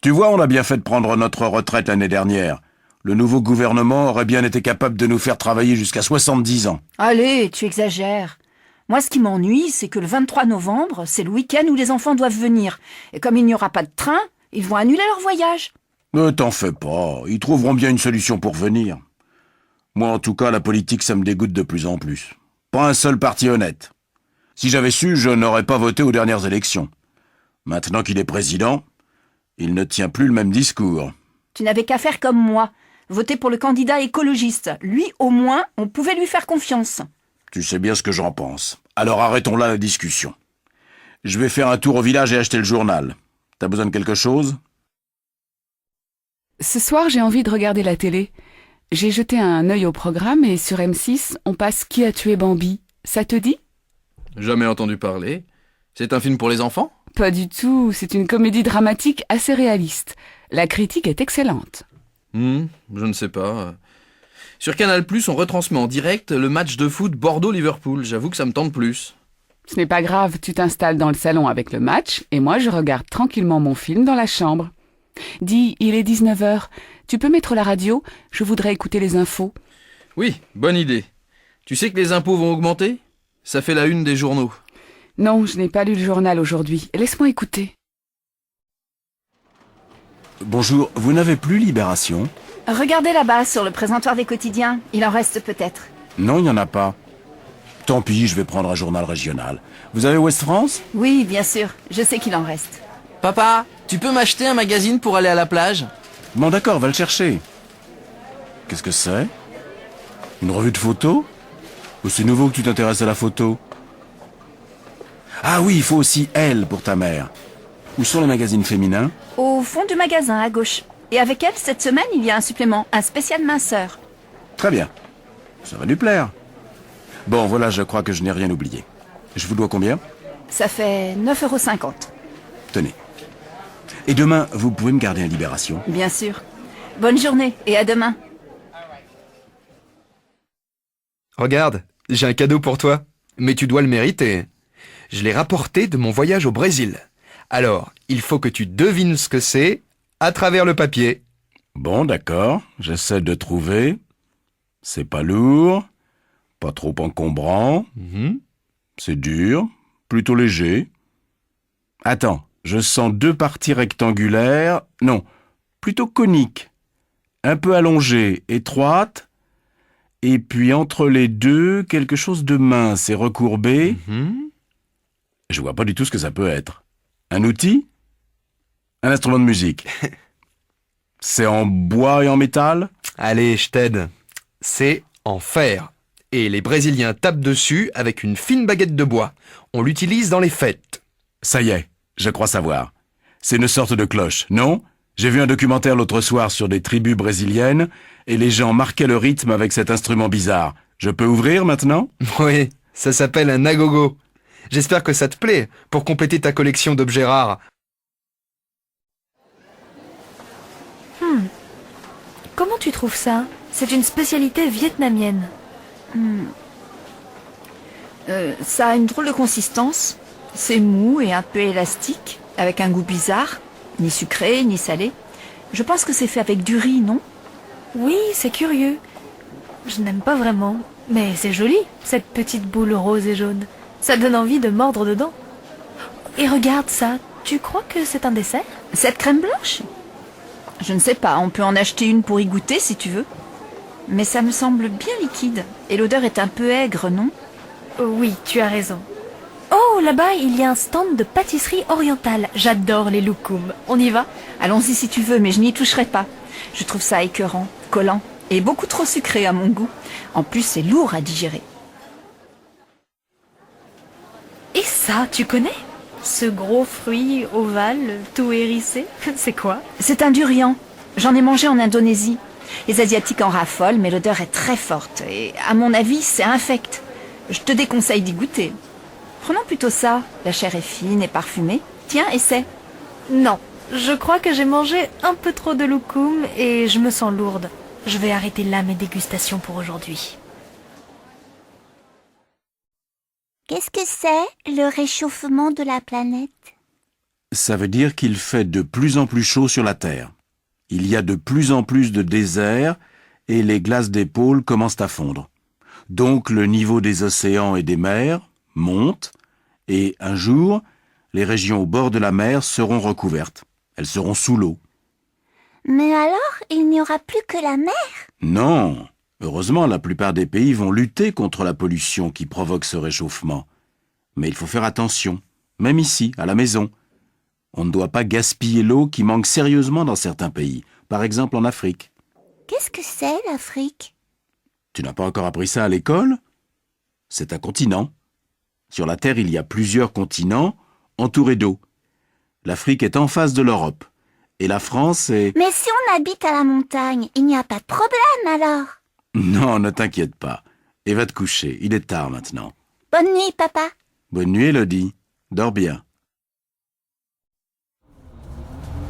Tu vois, on a bien fait de prendre notre retraite l'année dernière. Le nouveau gouvernement aurait bien été capable de nous faire travailler jusqu'à 70 ans. Allez, tu exagères. Moi, ce qui m'ennuie, c'est que le 23 novembre, c'est le week-end où les enfants doivent venir. Et comme il n'y aura pas de train, ils vont annuler leur voyage. Ne t'en fais pas, ils trouveront bien une solution pour venir. Moi, en tout cas, la politique, ça me dégoûte de plus en plus. Pas un seul parti honnête. Si j'avais su, je n'aurais pas voté aux dernières élections. Maintenant qu'il est président, il ne tient plus le même discours. Tu n'avais qu'à faire comme moi, voter pour le candidat écologiste. Lui, au moins, on pouvait lui faire confiance. Tu sais bien ce que j'en pense. Alors arrêtons là la discussion. Je vais faire un tour au village et acheter le journal. T'as besoin de quelque chose ? Ce soir, j'ai envie de regarder la télé. J'ai jeté un œil au programme et sur M6, on passe Qui a tué Bambi. Ça te dit? Jamais entendu parler. C'est un film pour les enfants? Pas du tout, c'est une comédie dramatique assez réaliste. La critique est excellente. Je ne sais pas. Sur Canal+, on retransmet en direct le match de foot Bordeaux-Liverpool. J'avoue que ça me tente plus. Ce n'est pas grave, tu t'installes dans le salon avec le match et moi je regarde tranquillement mon film dans la chambre. Dis, il est 19h. Tu peux mettre la radio? Je voudrais écouter les infos. Oui, bonne idée. Tu sais que les impôts vont augmenter? Ça fait la une des journaux. Non, je n'ai pas lu le journal aujourd'hui. Laisse-moi écouter. Bonjour, vous n'avez plus Libération? Regardez là-bas, sur le présentoir des quotidiens. Il en reste peut-être. Non, il n'y en a pas. Tant pis, je vais prendre un journal régional. Vous avez Ouest France? Oui, bien sûr. Je sais qu'il en reste. Papa, tu peux m'acheter un magazine pour aller à la plage? Bon d'accord, va le chercher. Qu'est-ce que c'est? Une revue de photos? Ou c'est nouveau que tu t'intéresses à la photo? Ah oui, il faut aussi Elle pour ta mère. Où sont les magazines féminins? Au fond du magasin, à gauche. Et avec Elle, cette semaine, il y a un supplément, un spécial minceur. Très bien. Ça va lui plaire. Bon, voilà, je crois que je n'ai rien oublié. Je vous dois combien? Ça fait 9,50 €. Tenez. Et demain, vous pouvez me garder un Libération? Bien sûr. Bonne journée et à demain. Regarde, j'ai un cadeau pour toi. Mais tu dois le mériter. Je l'ai rapporté de mon voyage au Brésil. Alors, il faut que tu devines ce que c'est à travers le papier. Bon, d'accord. J'essaie de trouver. C'est pas lourd. Pas trop encombrant. C'est dur. Plutôt léger. Attends, je sens deux parties rectangulaires. Non, plutôt coniques. Un peu allongées, étroites. Et puis entre les deux, quelque chose de mince et recourbé. Je vois pas du tout ce que ça peut être. Un outil? Un instrument de musique? C'est en bois et en métal? Allez, je t'aide. C'est en fer. Et les Brésiliens tapent dessus avec une fine baguette de bois. On l'utilise dans les fêtes. Ça y est, je crois savoir. C'est une sorte de cloche, non? J'ai vu un documentaire l'autre soir sur des tribus brésiliennes et les gens marquaient le rythme avec cet instrument bizarre. Je peux ouvrir maintenant? Oui, ça s'appelle un agogo. J'espère que ça te plaît pour compléter ta collection d'objets rares. Comment tu trouves ça? C'est une spécialité vietnamienne. Ça a une drôle de consistance. C'est mou et un peu élastique, avec un goût bizarre. Ni sucré, ni salé. Je pense que c'est fait avec du riz, non? Oui, c'est curieux. Je n'aime pas vraiment. Mais c'est joli, cette petite boule rose et jaune. Ça donne envie de mordre dedans. Et regarde ça. Tu crois que c'est un dessert? Cette crème blanche? Je ne sais pas, on peut en acheter une pour y goûter si tu veux. Mais ça me semble bien liquide. Et l'odeur est un peu aigre, non? Oui, tu as raison. Oh, là-bas, il y a un stand de pâtisserie orientale. J'adore les loukoums. On y va? Allons-y si tu veux, mais je n'y toucherai pas. Je trouve ça écœurant, collant et beaucoup trop sucré à mon goût. En plus, c'est lourd à digérer. Et ça, tu connais? Ce gros fruit ovale, tout hérissé, c'est quoi? C'est un durian. J'en ai mangé en Indonésie. Les Asiatiques en raffolent, mais l'odeur est très forte. Et à mon avis, c'est infect. Je te déconseille d'y goûter. Prenons plutôt ça. La chair est fine et parfumée. Tiens, essaie. Non, je crois que j'ai mangé un peu trop de loukoum et je me sens lourde. Je vais arrêter là mes dégustations pour aujourd'hui. Qu'est-ce que c'est, le réchauffement de la planète? Ça veut dire qu'il fait de plus en plus chaud sur la Terre. Il y a de plus en plus de déserts et les glaces des pôles commencent à fondre. Donc le niveau des océans et des mers monte et un jour, les régions au bord de la mer seront recouvertes. Elles seront sous l'eau. Mais alors, il n'y aura plus que la mer? Non, heureusement, la plupart des pays vont lutter contre la pollution qui provoque ce réchauffement. Mais il faut faire attention, même ici, à la maison. On ne doit pas gaspiller l'eau qui manque sérieusement dans certains pays, par exemple en Afrique. Qu'est-ce que c'est, l'Afrique? Tu n'as pas encore appris ça à l'école? C'est un continent. Sur la Terre, il y a plusieurs continents entourés d'eau. L'Afrique est en face de l'Europe. Et la France est... Mais si on habite à la montagne, il n'y a pas de problème alors? Non, ne t'inquiète pas. Et va te coucher, il est tard maintenant. Bonne nuit, papa. Bonne nuit, Elodie. Dors bien.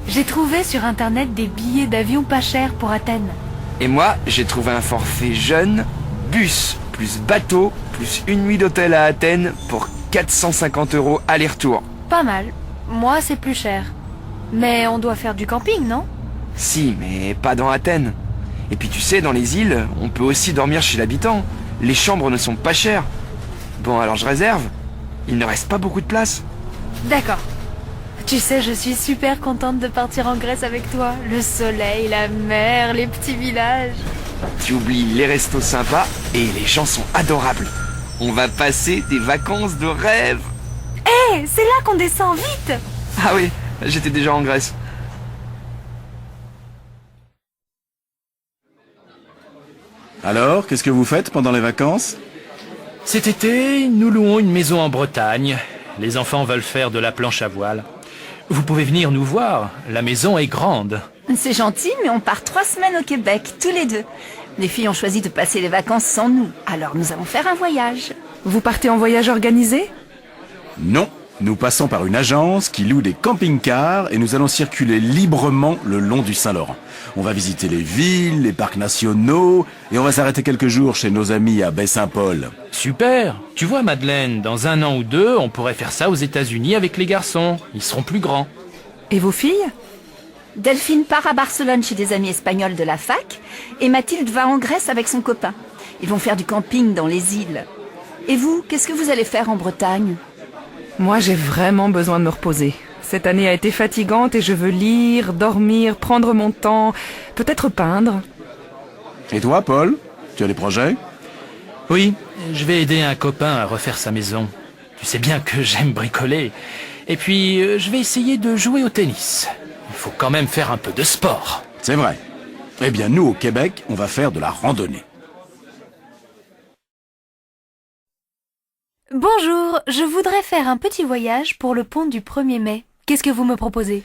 J'ai trouvé sur Internet des billets d'avion pas chers pour Athènes. Et moi, j'ai trouvé un forfait jeune, bus, plus bateau, plus une nuit d'hôtel à Athènes pour 450 € aller-retour. Pas mal. Moi, c'est plus cher. Mais on doit faire du camping, non? Si, mais pas dans Athènes. Et puis tu sais, dans les îles, on peut aussi dormir chez l'habitant. Les chambres ne sont pas chères. Bon, alors je réserve. Il ne reste pas beaucoup de place. D'accord. Tu sais, je suis super contente de partir en Grèce avec toi. Le soleil, la mer, les petits villages. Tu oublies les restos sympas et les gens sont adorables. On va passer des vacances de rêve. Hé, c'est là qu'on descend, vite! Ah oui, j'étais déjà en Grèce. Alors, qu'est-ce que vous faites pendant les vacances? Cet été, nous louons une maison en Bretagne. Les enfants veulent faire de la planche à voile. Vous pouvez venir nous voir, la maison est grande. C'est gentil, mais on part 3 semaines au Québec, tous les deux. Les filles ont choisi de passer les vacances sans nous, alors nous allons faire un voyage. Vous partez en voyage organisé? Non, nous passons par une agence qui loue des camping-cars et nous allons circuler librement le long du Saint-Laurent. On va visiter les villes, les parcs nationaux et on va s'arrêter quelques jours chez nos amis à Baie-Saint-Paul. Super. Tu vois, Madeleine, dans 1 an ou 2, on pourrait faire ça aux États-Unis avec les garçons. Ils seront plus grands. Et vos filles? Delphine part à Barcelone chez des amis espagnols de la fac et Mathilde va en Grèce avec son copain. Ils vont faire du camping dans les îles. Et vous, qu'est-ce que vous allez faire en Bretagne? Moi, j'ai vraiment besoin de me reposer. Cette année a été fatigante et je veux lire, dormir, prendre mon temps, peut-être peindre. Et toi, Paul? Tu as des projets? Oui, je vais aider un copain à refaire sa maison. Tu sais bien que j'aime bricoler. Et puis, je vais essayer de jouer au tennis. Il faut quand même faire un peu de sport. C'est vrai. Eh bien, nous, au Québec, on va faire de la randonnée. Bonjour, je voudrais faire un petit voyage pour le pont du 1er mai. Qu'est-ce que vous me proposez?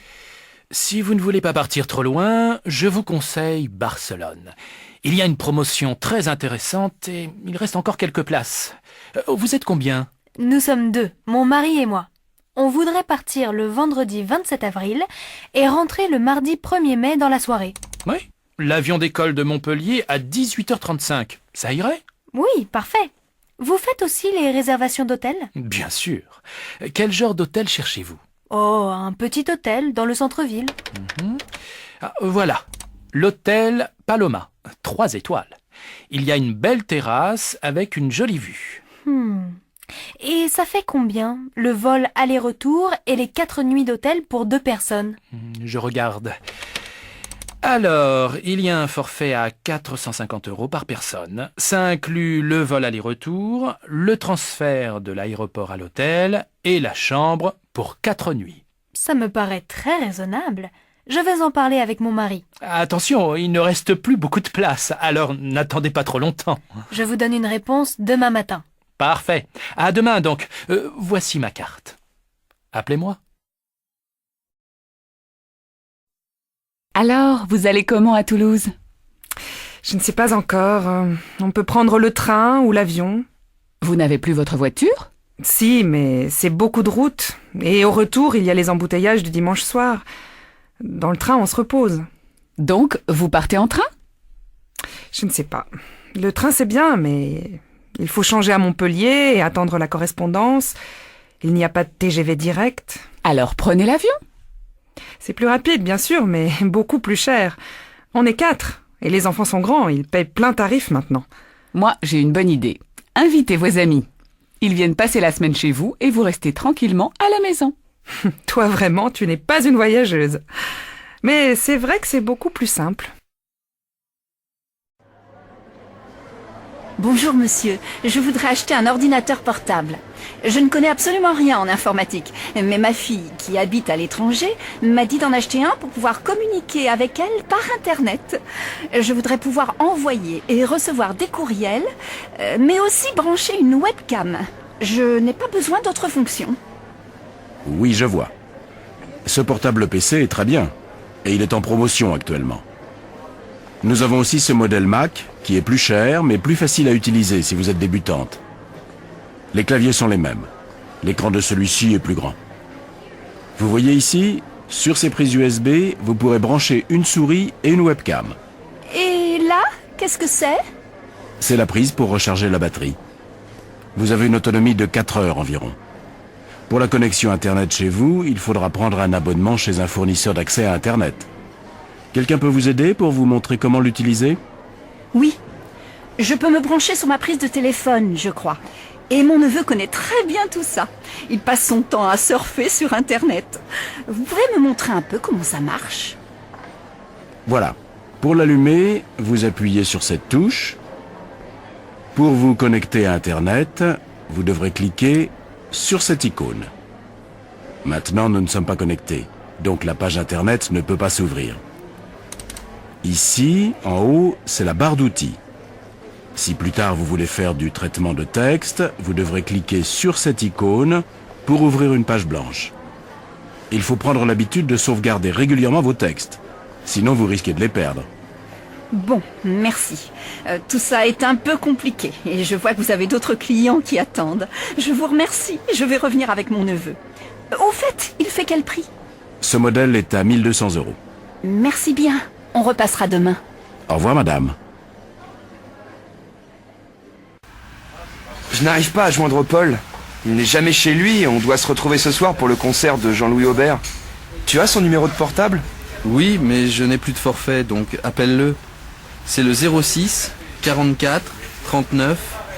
Si vous ne voulez pas partir trop loin, je vous conseille Barcelone. Il y a une promotion très intéressante et il reste encore quelques places. Vous êtes combien? Nous sommes 2, mon mari et moi. On voudrait partir le vendredi 27 avril et rentrer le mardi 1er mai dans la soirée. Oui, l'avion d'école de Montpellier à 18h35. Ça irait? Oui, parfait. Vous faites aussi les réservations d'hôtel? Bien sûr. Quel genre d'hôtel cherchez-vous? Oh, un petit hôtel dans le centre-ville. Voilà, l'hôtel Paloma, 3 étoiles. Il y a une belle terrasse avec une jolie vue. Et ça fait combien, le vol aller-retour et les 4 nuits d'hôtel pour 2 personnes? Je regarde. Alors, il y a un forfait à 450 € par personne. Ça inclut le vol aller-retour, le transfert de l'aéroport à l'hôtel et la chambre pour 4 nuits. Ça me paraît très raisonnable. Je vais en parler avec mon mari. Attention, il ne reste plus beaucoup de place, alors n'attendez pas trop longtemps. Je vous donne une réponse demain matin. Parfait. À demain donc. Voici ma carte. Appelez-moi. Alors, vous allez comment à Toulouse? Je ne sais pas encore. On peut prendre le train ou l'avion. Vous n'avez plus votre voiture? Si, mais c'est beaucoup de route. Et au retour, il y a les embouteillages du dimanche soir. Dans le train, on se repose. Donc, vous partez en train? Je ne sais pas. Le train, c'est bien, mais il faut changer à Montpellier et attendre la correspondance. Il n'y a pas de TGV direct. Alors prenez l'avion. C'est plus rapide, bien sûr, mais beaucoup plus cher. On est 4, et les enfants sont grands, ils payent plein tarif maintenant. Moi, j'ai une bonne idée. Invitez vos amis. Ils viennent passer la semaine chez vous et vous restez tranquillement à la maison. Toi, vraiment, tu n'es pas une voyageuse. Mais c'est vrai que c'est beaucoup plus simple. Bonjour monsieur, je voudrais acheter un ordinateur portable. Je ne connais absolument rien en informatique, mais ma fille, qui habite à l'étranger, m'a dit d'en acheter un pour pouvoir communiquer avec elle par Internet. Je voudrais pouvoir envoyer et recevoir des courriels, mais aussi brancher une webcam. Je n'ai pas besoin d'autres fonctions. Oui, je vois. Ce portable PC est très bien, et il est en promotion actuellement. Nous avons aussi ce modèle Mac, qui est plus cher, mais plus facile à utiliser si vous êtes débutante. Les claviers sont les mêmes. L'écran de celui-ci est plus grand. Vous voyez ici, sur ces prises USB, vous pourrez brancher une souris et une webcam. Et là, qu'est-ce que c'est? C'est la prise pour recharger la batterie. Vous avez une autonomie de 4 heures environ. Pour la connexion Internet chez vous, il faudra prendre un abonnement chez un fournisseur d'accès à Internet. Quelqu'un peut vous aider pour vous montrer comment l'utiliser? Oui, je peux me brancher sur ma prise de téléphone, je crois. Et mon neveu connaît très bien tout ça. Il passe son temps à surfer sur Internet. Vous pouvez me montrer un peu comment ça marche? Voilà. Pour l'allumer, vous appuyez sur cette touche. Pour vous connecter à Internet, vous devrez cliquer sur cette icône. Maintenant, nous ne sommes pas connectés, donc la page Internet ne peut pas s'ouvrir. Ici, en haut, c'est la barre d'outils. Si plus tard vous voulez faire du traitement de texte, vous devrez cliquer sur cette icône pour ouvrir une page blanche. Il faut prendre l'habitude de sauvegarder régulièrement vos textes, sinon vous risquez de les perdre. Bon, merci. Tout ça est un peu compliqué et je vois que vous avez d'autres clients qui attendent. Je vous remercie, je vais revenir avec mon neveu. Au fait, il fait quel prix? Ce modèle est à 1 200 €. Merci bien, on repassera demain. Au revoir, madame. Je n'arrive pas à joindre Paul. Il n'est jamais chez lui et on doit se retrouver ce soir pour le concert de Jean-Louis Aubert. Tu as son numéro de portable? Oui, mais je n'ai plus de forfait, donc appelle-le. C'est le 06 44 39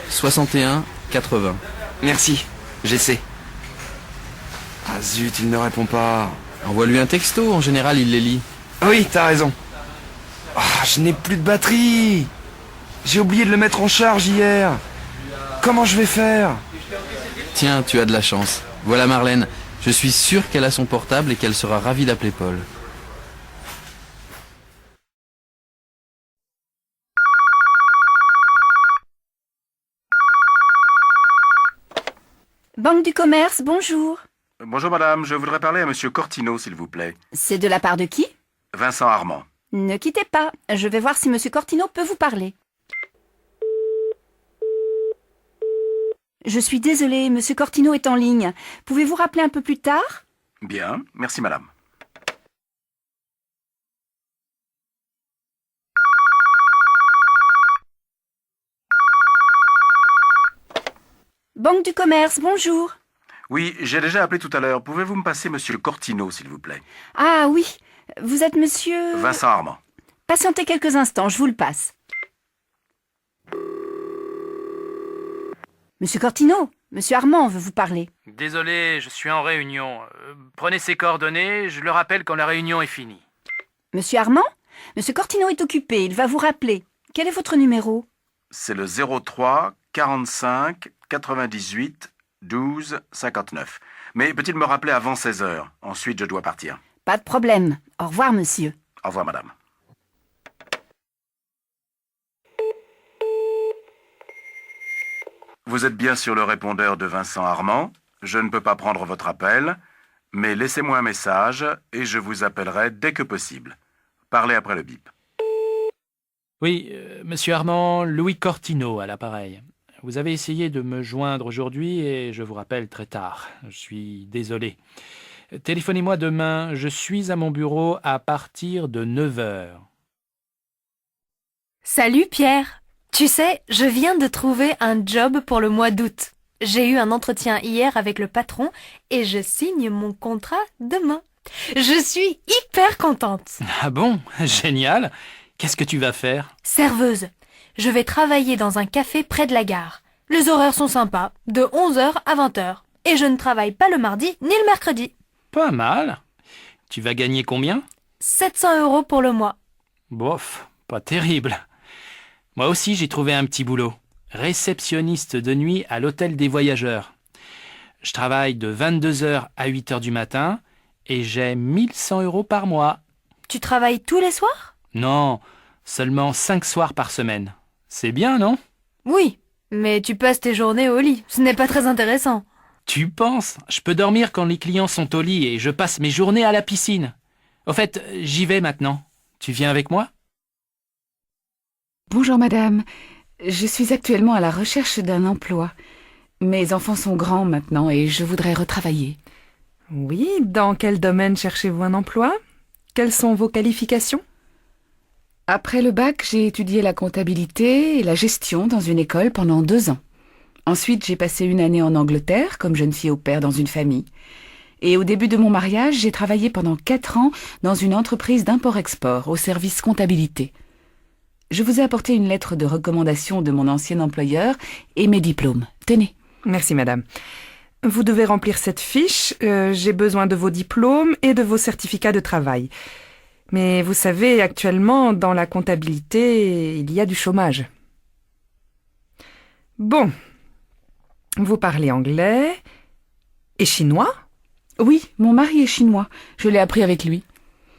61 80. Merci, j'essaie. Ah zut, il ne répond pas. Envoie-lui un texto, en général il les lit. Oui, t'as raison. Ah, je n'ai plus de batterie. J'ai oublié de le mettre en charge hier. Comment je vais faire? Tiens, tu as de la chance. Voilà Marlène, je suis sûr qu'elle a son portable et qu'elle sera ravie d'appeler Paul. Banque du commerce, bonjour. Bonjour madame, je voudrais parler à monsieur Cortino, s'il vous plaît. C'est de la part de qui? Vincent Armand. Ne quittez pas, je vais voir si monsieur Cortino peut vous parler. Je suis désolée, monsieur Cortino est en ligne. Pouvez-vous rappeler un peu plus tard? Bien, merci madame. Banque du commerce, bonjour. Oui, j'ai déjà appelé tout à l'heure. Pouvez-vous me passer monsieur Cortino, s'il vous plaît? Ah oui, vous êtes monsieur... Vincent Armand. Patientez quelques instants, je vous le passe. Monsieur Cortino, monsieur Armand veut vous parler. Désolé, je suis en réunion. Prenez ses coordonnées, je le rappelle quand la réunion est finie. Monsieur Armand, Monsieur Cortino est occupé, il va vous rappeler. Quel est votre numéro? C'est le 03 45 98 12 59. Mais peut-il me rappeler avant 16 heures? Ensuite, je dois partir. Pas de problème. Au revoir, monsieur. Au revoir, madame. Vous êtes bien sur le répondeur de Vincent Armand. Je ne peux pas prendre votre appel, mais laissez-moi un message et je vous appellerai dès que possible. Parlez après le bip. Oui, monsieur Armand, Louis Cortino à l'appareil. Vous avez essayé de me joindre aujourd'hui et je vous rappelle très tard. Je suis désolé. Téléphonez-moi demain, je suis à mon bureau à partir de 9 heures. Salut Pierre. Tu sais, je viens de trouver un job pour le mois d'août. J'ai eu un entretien hier avec le patron et je signe mon contrat demain. Je suis hyper contente. Ah bon? Génial. Qu'est-ce que tu vas faire? Serveuse. Je vais travailler dans un café près de la gare. Les horaires sont sympas, de 11h à 20h. Et je ne travaille pas le mardi ni le mercredi. Pas mal. Tu vas gagner combien? 700 € pour le mois. Bof, pas terrible. Moi aussi, j'ai trouvé un petit boulot. Réceptionniste de nuit à l'hôtel des voyageurs. Je travaille de 22h à 8h du matin et j'ai 1100 € par mois. Tu travailles tous les soirs? Non, seulement 5 soirs par semaine. C'est bien, non? Oui, mais tu passes tes journées au lit. Ce n'est pas très intéressant. Tu penses? Je peux dormir quand les clients sont au lit et je passe mes journées à la piscine. Au fait, j'y vais maintenant. Tu viens avec moi? Bonjour madame, je suis actuellement à la recherche d'un emploi. Mes enfants sont grands maintenant et je voudrais retravailler. Oui, dans quel domaine cherchez-vous un emploi? Quelles sont vos qualifications? Après le bac, j'ai étudié la comptabilité et la gestion dans une école pendant 2 ans. Ensuite, j'ai passé une année en Angleterre comme jeune fille au pair dans une famille. Et au début de mon mariage, j'ai travaillé pendant 4 ans dans une entreprise d'import-export au service comptabilité. Je vous ai apporté une lettre de recommandation de mon ancien employeur et mes diplômes. Tenez. Merci, madame. Vous devez remplir cette fiche. J'ai besoin de vos diplômes et de vos certificats de travail. Mais vous savez, actuellement, dans la comptabilité, il y a du chômage. Bon. Vous parlez anglais et chinois? Oui, mon mari est chinois. Je l'ai appris avec lui.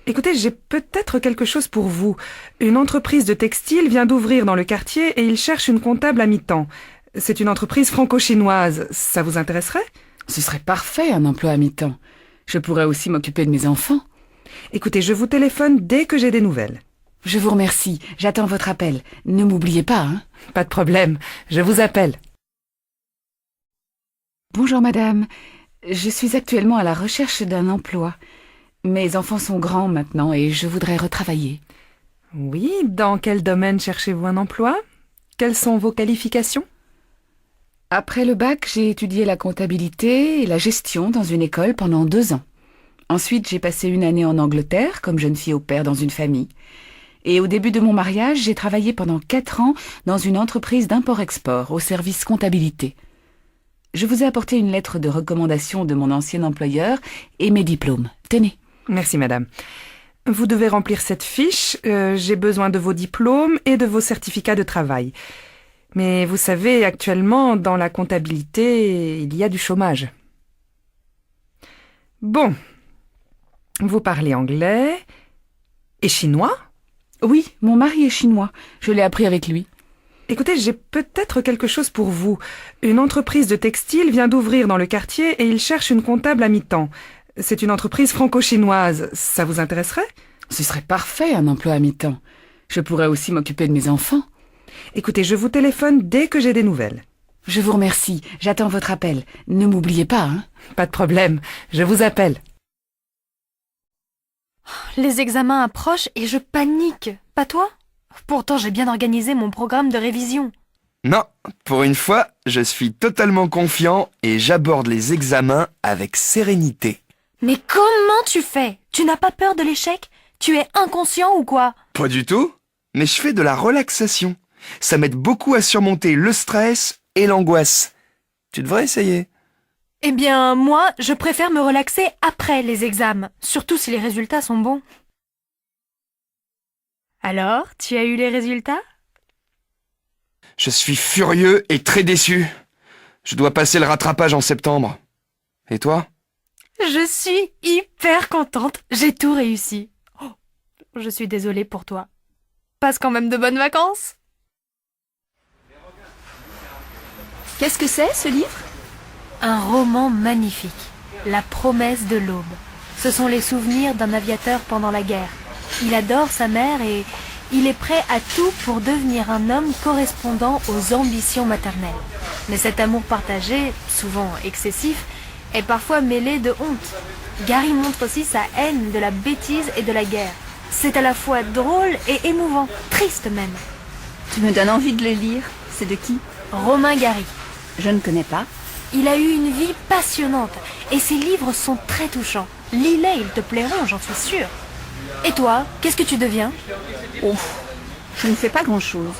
Écoutez, j'ai peut-être quelque chose pour vous. Une entreprise de textile vient d'ouvrir dans le quartier et il cherche une comptable à mi-temps. C'est une entreprise franco-chinoise. Ça vous intéresserait? Ce serait parfait, un emploi à mi-temps. Je pourrais aussi m'occuper de mes enfants. Écoutez, je vous téléphone dès que j'ai des nouvelles. Je vous remercie. J'attends votre appel. Ne m'oubliez pas, hein? Pas de problème. Je vous appelle. Bonjour madame. Je suis actuellement à la recherche d'un emploi. Mes enfants sont grands maintenant et je voudrais retravailler. Oui, dans quel domaine cherchez-vous un emploi? Quelles sont vos qualifications? Après le bac, j'ai étudié la comptabilité et la gestion dans une école pendant 2 ans. Ensuite, j'ai passé une année en Angleterre comme jeune fille au pair dans une famille. Et au début de mon mariage, j'ai travaillé pendant 4 ans dans une entreprise d'import-export au service comptabilité. Je vous ai apporté une lettre de recommandation de mon ancien employeur et mes diplômes. Tenez. Merci, madame. Vous devez remplir cette fiche. J'ai besoin de vos diplômes et de vos certificats de travail. Mais vous savez, actuellement, dans la comptabilité, il y a du chômage. Bon. Vous parlez anglais et chinois? Oui, mon mari est chinois. Je l'ai appris avec lui. Écoutez, j'ai peut-être quelque chose pour vous. Une entreprise de textile vient d'ouvrir dans le quartier et il cherche une comptable à mi-temps. C'est une entreprise franco-chinoise. Ça vous intéresserait? Ce serait parfait, un emploi à mi-temps. Je pourrais aussi m'occuper de mes enfants. Écoutez, je vous téléphone dès que j'ai des nouvelles. Je vous remercie. J'attends votre appel. Ne m'oubliez pas, hein? Pas de problème. Je vous appelle. Les examens approchent et je panique. Pas toi? Pourtant, j'ai bien organisé mon programme de révision. Non, pour une fois, je suis totalement confiant et j'aborde les examens avec sérénité. Mais comment tu fais? Tu n'as pas peur de l'échec? Tu es inconscient ou quoi? Pas du tout, mais je fais de la relaxation. Ça m'aide beaucoup à surmonter le stress et l'angoisse. Tu devrais essayer. Eh bien, moi, je préfère me relaxer après les examens, surtout si les résultats sont bons. Alors, tu as eu les résultats? Je suis furieux et très déçu. Je dois passer le rattrapage en septembre. Et toi? Je suis hyper contente. J'ai tout réussi. Oh, je suis désolée pour toi. Passe quand même de bonnes vacances. Qu'est-ce que c'est, ce livre? Un roman magnifique. La promesse de l'aube. Ce sont les souvenirs d'un aviateur pendant la guerre. Il adore sa mère et il est prêt à tout pour devenir un homme correspondant aux ambitions maternelles. Mais cet amour partagé, souvent excessif, est parfois mêlé de honte. Gary montre aussi sa haine de la bêtise et de la guerre. C'est à la fois drôle et émouvant, triste même. Tu me donnes envie de le lire. C'est de qui? Romain Gary. Je ne connais pas. Il a eu une vie passionnante et ses livres sont très touchants. Lis-les, ils te plairont, j'en suis sûre. Et toi, qu'est-ce que tu deviens? Oh, je ne fais pas grand-chose.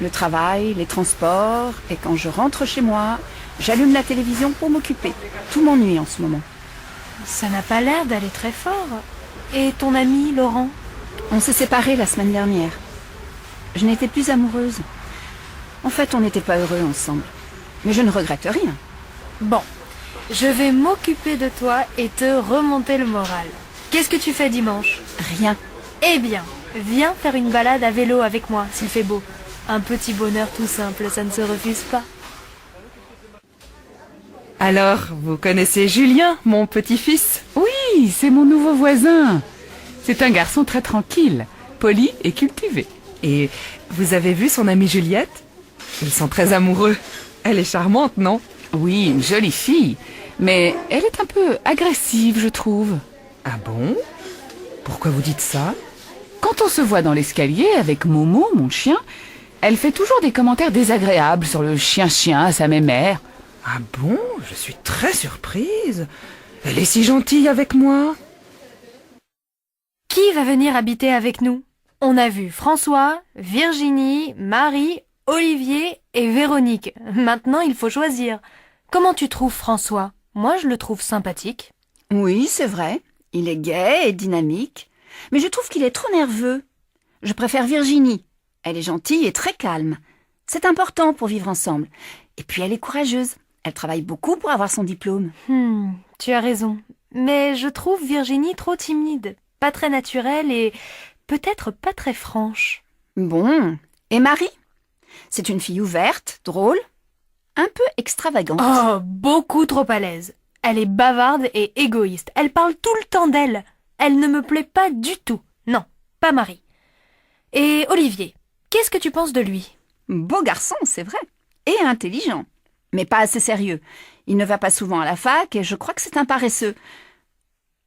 Le travail, les transports, et quand je rentre chez moi, j'allume la télévision pour m'occuper. Tout m'ennuie en ce moment. Ça n'a pas l'air d'aller très fort. Et ton ami, Laurent? On s'est séparés la semaine dernière. Je n'étais plus amoureuse. En fait, on n'était pas heureux ensemble. Mais je ne regrette rien. Bon, je vais m'occuper de toi et te remonter le moral. Qu'est-ce que tu fais dimanche? Rien. Eh bien, viens faire une balade à vélo avec moi, s'il fait beau. Un petit bonheur tout simple, ça ne se refuse pas. Alors, vous connaissez Julien, mon petit-fils? Oui, c'est mon nouveau voisin. C'est un garçon très tranquille, poli et cultivé. Et vous avez vu son amie Juliette? Ils sont très amoureux. Elle est charmante, non? Oui, une jolie fille, mais elle est un peu agressive, je trouve. Ah bon? Pourquoi vous dites ça? Quand on se voit dans l'escalier avec Momo, mon chien, elle fait toujours des commentaires désagréables sur le chien-chien à sa mémère. Ah bon? Je suis très surprise. Elle est si gentille avec moi. Qui va venir habiter avec nous? On a vu François, Virginie, Marie, Olivier et Véronique. Maintenant, il faut choisir. Comment tu trouves François? Moi, je le trouve sympathique. Oui, c'est vrai. Il est gai et dynamique. Mais je trouve qu'il est trop nerveux. Je préfère Virginie. Elle est gentille et très calme. C'est important pour vivre ensemble. Et puis elle est courageuse. Elle travaille beaucoup pour avoir son diplôme. Tu as raison. Mais je trouve Virginie trop timide, pas très naturelle et peut-être pas très franche. Bon. Et Marie? C'est une fille ouverte, drôle, un peu extravagante. Oh, beaucoup trop à l'aise. Elle est bavarde et égoïste. Elle parle tout le temps d'elle. Elle ne me plaît pas du tout. Non, pas Marie. Et Olivier, qu'est-ce que tu penses de lui? Beau garçon, c'est vrai. Et intelligent. Mais pas assez sérieux. Il ne va pas souvent à la fac et je crois que c'est un paresseux.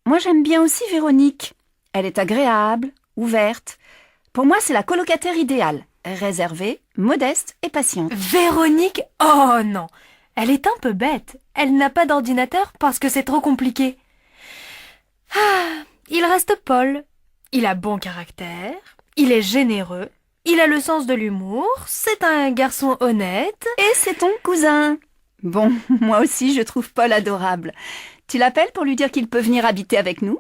Moi, j'aime bien aussi Véronique. Elle est agréable, ouverte. Pour moi, c'est la colocataire idéale. Réservée, modeste et patiente. Véronique? Oh non! Elle est un peu bête. Elle n'a pas d'ordinateur parce que c'est trop compliqué. Ah, il reste Paul. Il a bon caractère, il est généreux, il a le sens de l'humour, c'est un garçon honnête. Et c'est ton cousin. Bon, moi aussi je trouve Paul adorable. Tu l'appelles pour lui dire qu'il peut venir habiter avec nous?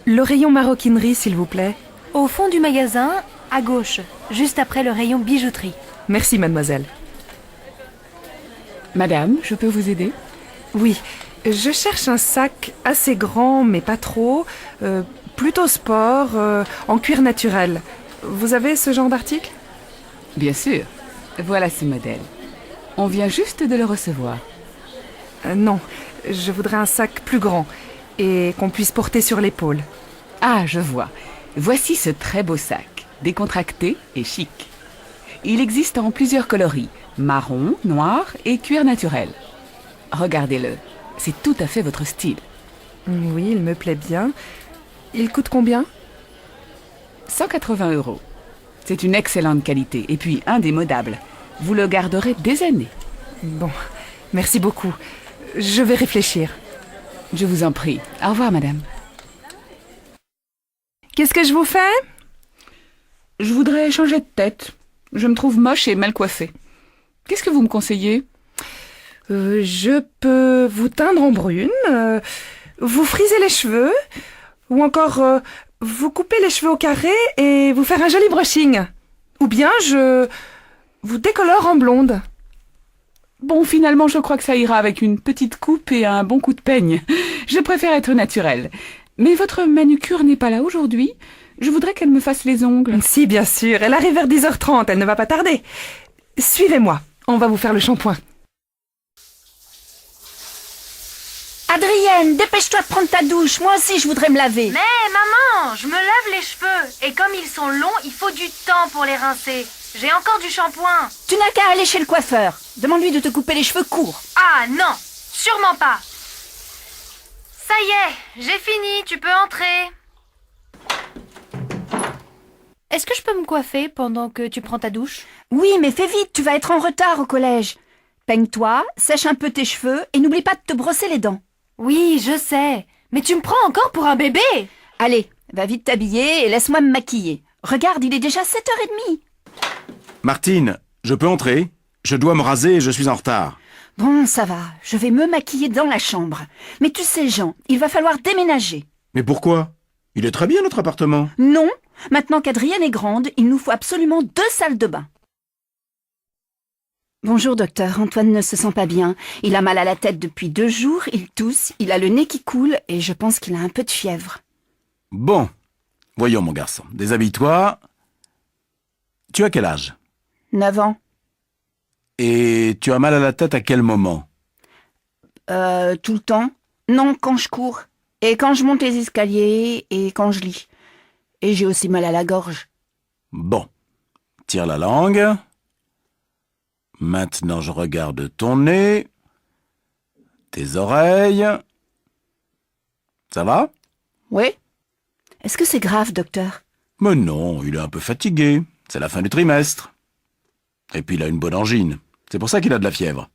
Le rayon maroquinerie, s'il vous plaît. Au fond du magasin, à gauche, juste après le rayon bijouterie. Merci, mademoiselle. Madame, je peux vous aider? Oui, je cherche un sac assez grand, mais pas trop, plutôt sport, en cuir naturel. Vous avez ce genre d'article? Bien sûr. Voilà ce modèle. On vient juste de le recevoir. Non, je voudrais un sac plus grand et qu'on puisse porter sur l'épaule. Ah, je vois. Voici ce très beau sac, décontracté et chic. Il existe en plusieurs coloris, marron, noir et cuir naturel. Regardez-le, c'est tout à fait votre style. Oui, il me plaît bien. Il coûte combien? 180 €. C'est une excellente qualité et puis indémodable. Vous le garderez des années. Bon, merci beaucoup. Je vais réfléchir. Je vous en prie. Au revoir, madame. Qu'est-ce que je vous fais? Je voudrais changer de tête. Je me trouve moche et mal coiffée. Qu'est-ce que vous me conseillez? Je peux vous teindre en brune, vous friser les cheveux, ou encore vous couper les cheveux au carré et vous faire un joli brushing. Ou bien je vous décolore en blonde. Bon, finalement, je crois que ça ira avec une petite coupe et un bon coup de peigne. Je préfère être naturelle. Mais votre manucure n'est pas là aujourd'hui. Je voudrais qu'elle me fasse les ongles. Si, bien sûr. Elle arrive vers 10h30. Elle ne va pas tarder. Suivez-moi. On va vous faire le shampoing. Adrienne, dépêche-toi de prendre ta douche. Moi aussi, je voudrais me laver. Mais maman, je me lave les cheveux. Et comme ils sont longs, il faut du temps pour les rincer. J'ai encore du shampoing. Tu n'as qu'à aller chez le coiffeur. Demande-lui de te couper les cheveux courts. Ah non, sûrement pas. Ça y est, j'ai fini, tu peux entrer. Est-ce que je peux me coiffer pendant que tu prends ta douche? Oui, mais fais vite, tu vas être en retard au collège. Peigne-toi, sèche un peu tes cheveux et n'oublie pas de te brosser les dents. Oui, je sais. Mais tu me prends encore pour un bébé? Allez, va vite t'habiller et laisse-moi me maquiller. Regarde, il est déjà 7h30. Martine, je peux entrer? Je dois me raser et je suis en retard. Bon, ça va, je vais me maquiller dans la chambre. Mais tu sais, Jean, il va falloir déménager. Mais pourquoi? Il est très bien notre appartement. Non, maintenant qu'Adrienne est grande, il nous faut absolument 2 salles de bain. Bonjour docteur, Antoine ne se sent pas bien. Il a mal à la tête depuis 2 jours, il tousse, il a le nez qui coule et je pense qu'il a un peu de fièvre. Bon, voyons mon garçon, déshabille-toi. Tu as quel âge? 9 ans. Et tu as mal à la tête à quel moment? Tout le temps. Non, quand je cours. Et quand je monte les escaliers et quand je lis. Et j'ai aussi mal à la gorge. Bon, tire la langue. Maintenant, je regarde ton nez, tes oreilles. Ça va? Oui. Est-ce que c'est grave, docteur? Mais non, il est un peu fatigué. C'est la fin du trimestre. Et puis il a une bonne angine. C'est pour ça qu'il a de la fièvre.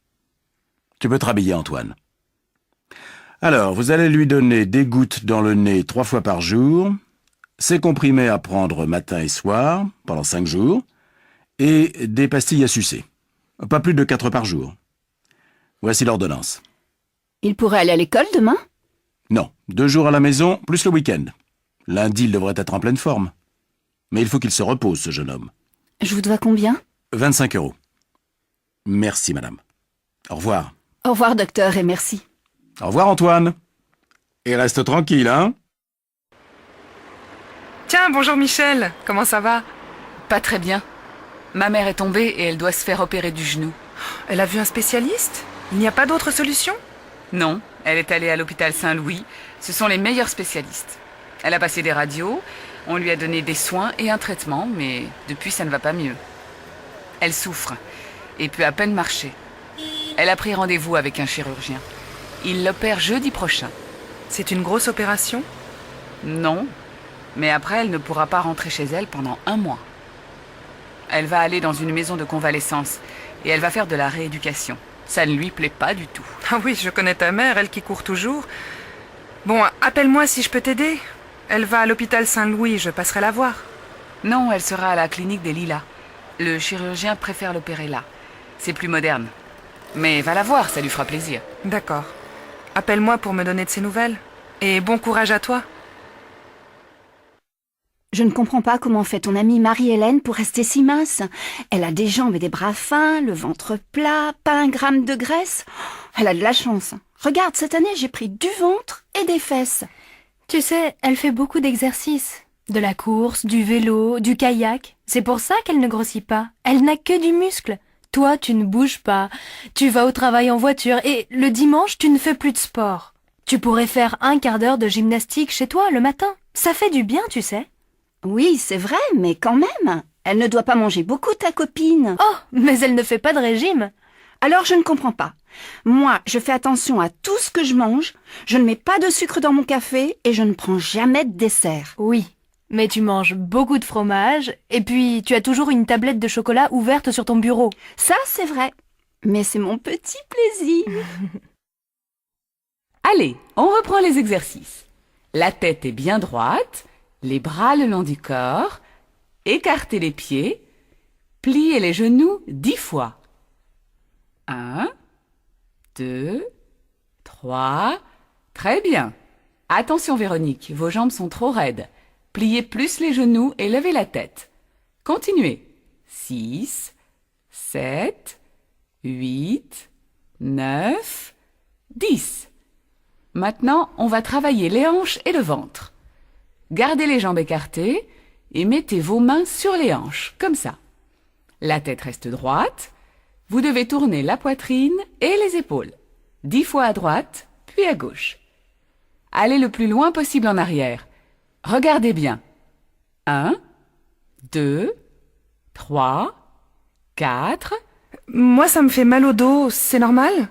Tu peux te rhabiller, Antoine. Alors, vous allez lui donner des gouttes dans le nez 3 fois par jour, ces comprimés à prendre matin et soir, pendant 5 jours, et des pastilles à sucer. Pas plus de 4 par jour. Voici l'ordonnance. Il pourrait aller à l'école demain? Non, 2 jours à la maison, plus le week-end. Lundi, il devrait être en pleine forme. Mais il faut qu'il se repose, ce jeune homme. Je vous dois combien? 25 €. Merci, madame. Au revoir. Au revoir, docteur, et merci. Au revoir, Antoine. Et reste tranquille, hein? Tiens, bonjour Michel. Comment ça va? Pas très bien. Ma mère est tombée et elle doit se faire opérer du genou. Elle a vu un spécialiste? Il n'y a pas d'autre solution? Non, elle est allée à l'hôpital Saint-Louis. Ce sont les meilleurs spécialistes. Elle a passé des radios, on lui a donné des soins et un traitement, mais depuis ça ne va pas mieux. Elle souffre et peut à peine marcher. Elle a pris rendez-vous avec un chirurgien. Il l'opère jeudi prochain. C'est une grosse opération? Non, mais après elle ne pourra pas rentrer chez elle pendant 1 mois. Elle va aller dans une maison de convalescence et elle va faire de la rééducation. Ça ne lui plaît pas du tout. Ah oui, je connais ta mère, elle qui court toujours. Bon, appelle-moi si je peux t'aider. Elle va à l'hôpital Saint-Louis, je passerai la voir. Non, elle sera à la clinique des Lilas. Le chirurgien préfère l'opérer là. C'est plus moderne. Mais va la voir, ça lui fera plaisir. D'accord. Appelle-moi pour me donner de ses nouvelles. Et bon courage à toi. Je ne comprends pas comment fait ton amie Marie-Hélène pour rester si mince. Elle a des jambes et des bras fins, le ventre plat, pas 1 gramme de graisse. Elle a de la chance. Regarde, cette année, j'ai pris du ventre et des fesses. Tu sais, elle fait beaucoup d'exercices. De la course, du vélo, du kayak. C'est pour ça qu'elle ne grossit pas. Elle n'a que du muscle. Toi, tu ne bouges pas. Tu vas au travail en voiture et le dimanche, tu ne fais plus de sport. Tu pourrais faire 1 quart d'heure de gymnastique chez toi le matin. Ça fait du bien, tu sais. Oui, c'est vrai, mais quand même. Elle ne doit pas manger beaucoup, ta copine. Oh, mais elle ne fait pas de régime. Alors je ne comprends pas. Moi, je fais attention à tout ce que je mange, je ne mets pas de sucre dans mon café et je ne prends jamais de dessert. Oui, mais tu manges beaucoup de fromage et puis tu as toujours une tablette de chocolat ouverte sur ton bureau. Ça, c'est vrai. Mais c'est mon petit plaisir. Allez, on reprend les exercices. La tête est bien droite, les bras le long du corps, écartez les pieds, pliez les genoux 10 fois. 1, 2, 3, très bien. Attention Véronique, vos jambes sont trop raides. Pliez plus les genoux et levez la tête. Continuez. 6, 7, 8, 9, 10. Maintenant, on va travailler les hanches et le ventre. Gardez les jambes écartées et mettez vos mains sur les hanches, comme ça. La tête reste droite. Vous devez tourner la poitrine et les épaules. 10 fois à droite, puis à gauche. Allez le plus loin possible en arrière. Regardez bien. 1, 2, 3, 4. Moi, ça me fait mal au dos, c'est normal?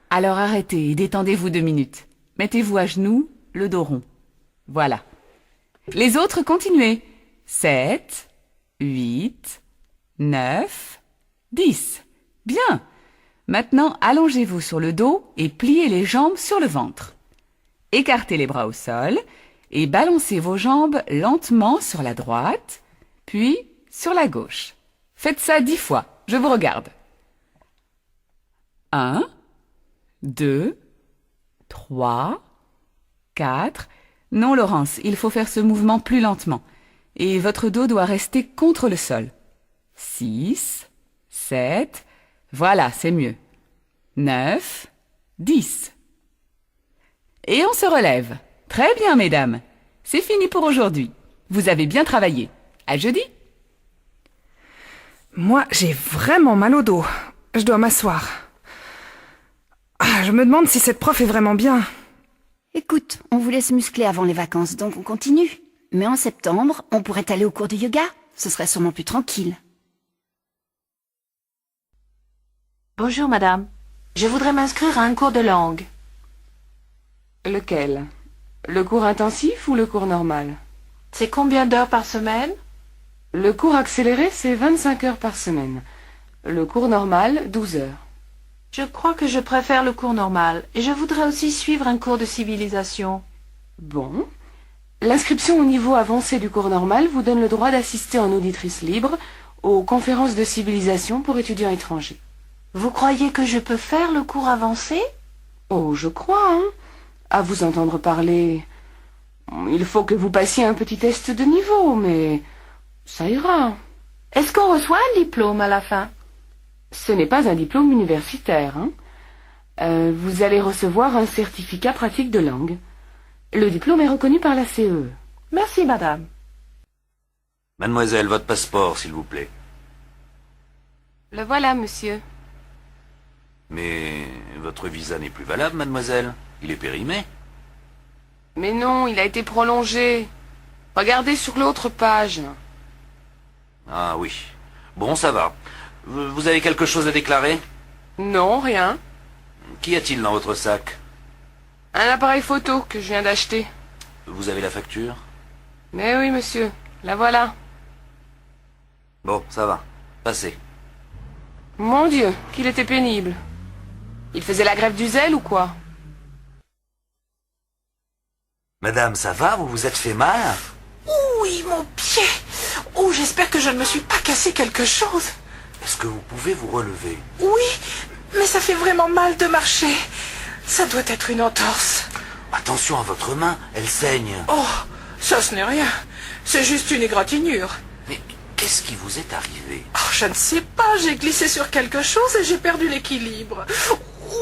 Alors arrêtez et détendez-vous 2 minutes. Mettez-vous à genoux, le dos rond. Voilà. Les autres, continuez. 7, 8, 9, 10. Bien. Maintenant, allongez-vous sur le dos et pliez les jambes sur le ventre. Écartez les bras au sol et balancez vos jambes lentement sur la droite, puis sur la gauche. Faites ça 10 fois. Je vous regarde. 1, 2, 3, 4. Non, Laurence, il faut faire ce mouvement plus lentement. Et votre dos doit rester contre le sol. 6, 7. Voilà, c'est mieux. 9, 10. Et on se relève. Très bien, mesdames. C'est fini pour aujourd'hui. Vous avez bien travaillé. À jeudi. Moi, j'ai vraiment mal au dos. Je dois m'asseoir. Je me demande si cette prof est vraiment bien. Écoute, on voulait se muscler avant les vacances, donc on continue. Mais en septembre, on pourrait aller au cours de yoga. Ce serait sûrement plus tranquille. Bonjour madame. Je voudrais m'inscrire à un cours de langue. Lequel? Le cours intensif ou le cours normal? C'est combien d'heures par semaine? Le cours accéléré, c'est 25 heures par semaine. Le cours normal, 12 heures. Je crois que je préfère le cours normal et je voudrais aussi suivre un cours de civilisation. Bon. L'inscription au niveau avancé du cours normal vous donne le droit d'assister en auditrice libre aux conférences de civilisation pour étudiants étrangers. Vous croyez que je peux faire le cours avancé? Oh, je crois, hein. À vous entendre parler, il faut que vous passiez un petit test de niveau, mais ça ira. Est-ce qu'on reçoit un diplôme à la fin? Ce n'est pas un diplôme universitaire, hein. Vous allez recevoir un certificat pratique de langue. Le diplôme est reconnu par la CE. Merci, madame. Mademoiselle, votre passeport, s'il vous plaît. Le voilà, monsieur. Mais votre visa n'est plus valable, mademoiselle. Il est périmé. Mais non, il a été prolongé. Regardez sur l'autre page. Ah oui. Bon, ça va. Vous avez quelque chose à déclarer? Non, rien. Qu'y a-t-il dans votre sac? Un appareil photo que je viens d'acheter. Vous avez la facture? Mais oui, monsieur. La voilà. Bon, ça va. Passez. Mon Dieu, qu'il était pénible. Il faisait la grève du zèle ou quoi? Madame, ça va? Vous vous êtes fait mal? Oui, mon pied. Oh, j'espère que je ne me suis pas cassé quelque chose. Est-ce que vous pouvez vous relever? Oui, mais ça fait vraiment mal de marcher. Ça doit être une entorse. Attention à votre main, elle saigne. Oh, ça ce n'est rien. C'est juste une égratignure. Mais qu'est-ce qui vous est arrivé? Oh, je ne sais pas, j'ai glissé sur quelque chose et j'ai perdu l'équilibre.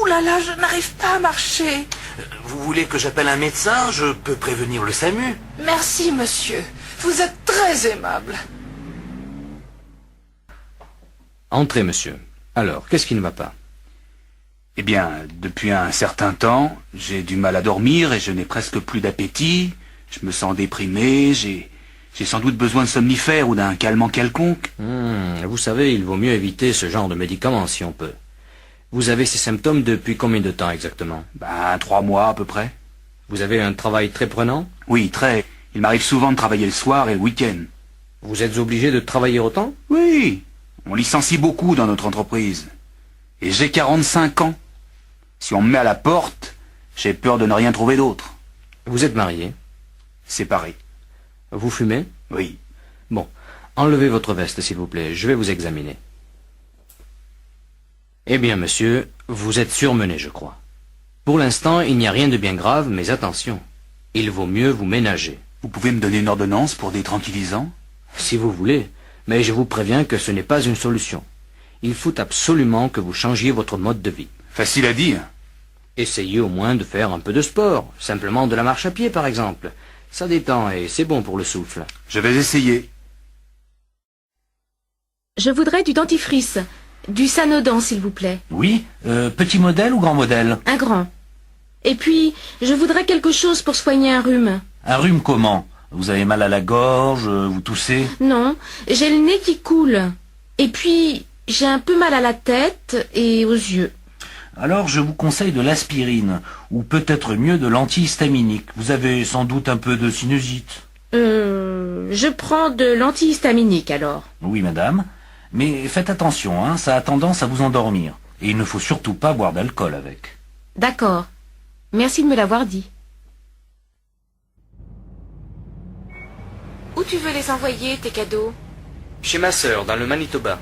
Ouh là là, je n'arrive pas à marcher. Vous voulez que j'appelle un médecin? Je peux prévenir le SAMU. Merci, monsieur. Vous êtes très aimable. Entrez, monsieur. Alors, qu'est-ce qui ne va pas? Eh bien, depuis un certain temps, j'ai du mal à dormir et je n'ai presque plus d'appétit. Je me sens déprimé, j'ai sans doute besoin de somnifères ou d'un calmant quelconque. Vous savez, il vaut mieux éviter ce genre de médicaments si on peut. Vous avez ces symptômes depuis combien de temps exactement? 3 mois à peu près. Vous avez un travail très prenant? Oui, très. Il m'arrive souvent de travailler le soir et le week-end. Vous êtes obligé de travailler autant? Oui. On licencie beaucoup dans notre entreprise. Et j'ai 45 ans. Si on me met à la porte, j'ai peur de ne rien trouver d'autre. Vous êtes marié? Séparé. Vous fumez? Oui. Bon, enlevez votre veste, s'il vous plaît. Je vais vous examiner. Eh bien, monsieur, vous êtes surmené, je crois. Pour l'instant, il n'y a rien de bien grave, mais attention. Il vaut mieux vous ménager. Vous pouvez me donner une ordonnance pour des tranquillisants? Si vous voulez, mais je vous préviens que ce n'est pas une solution. Il faut absolument que vous changiez votre mode de vie. Facile à dire. Essayez au moins de faire un peu de sport, simplement de la marche à pied par exemple. Ça détend et c'est bon pour le souffle. Je vais essayer. Je voudrais du dentifrice, du Sanodan s'il vous plaît. Oui, petit modèle ou grand modèle? Un grand. Et puis, je voudrais quelque chose pour soigner un rhume. Un rhume comment? Vous avez mal à la gorge, vous toussez? Non, j'ai le nez qui coule. Et puis, j'ai un peu mal à la tête et aux yeux. Alors je vous conseille de l'aspirine, ou peut-être mieux de l'antihistaminique. Vous avez sans doute un peu de sinusite. Je prends de l'antihistaminique alors. Oui, madame. Mais faites attention, hein, ça a tendance à vous endormir. Et il ne faut surtout pas boire d'alcool avec. D'accord. Merci de me l'avoir dit. Où tu veux les envoyer, tes cadeaux? Chez ma sœur, dans le Manitoba.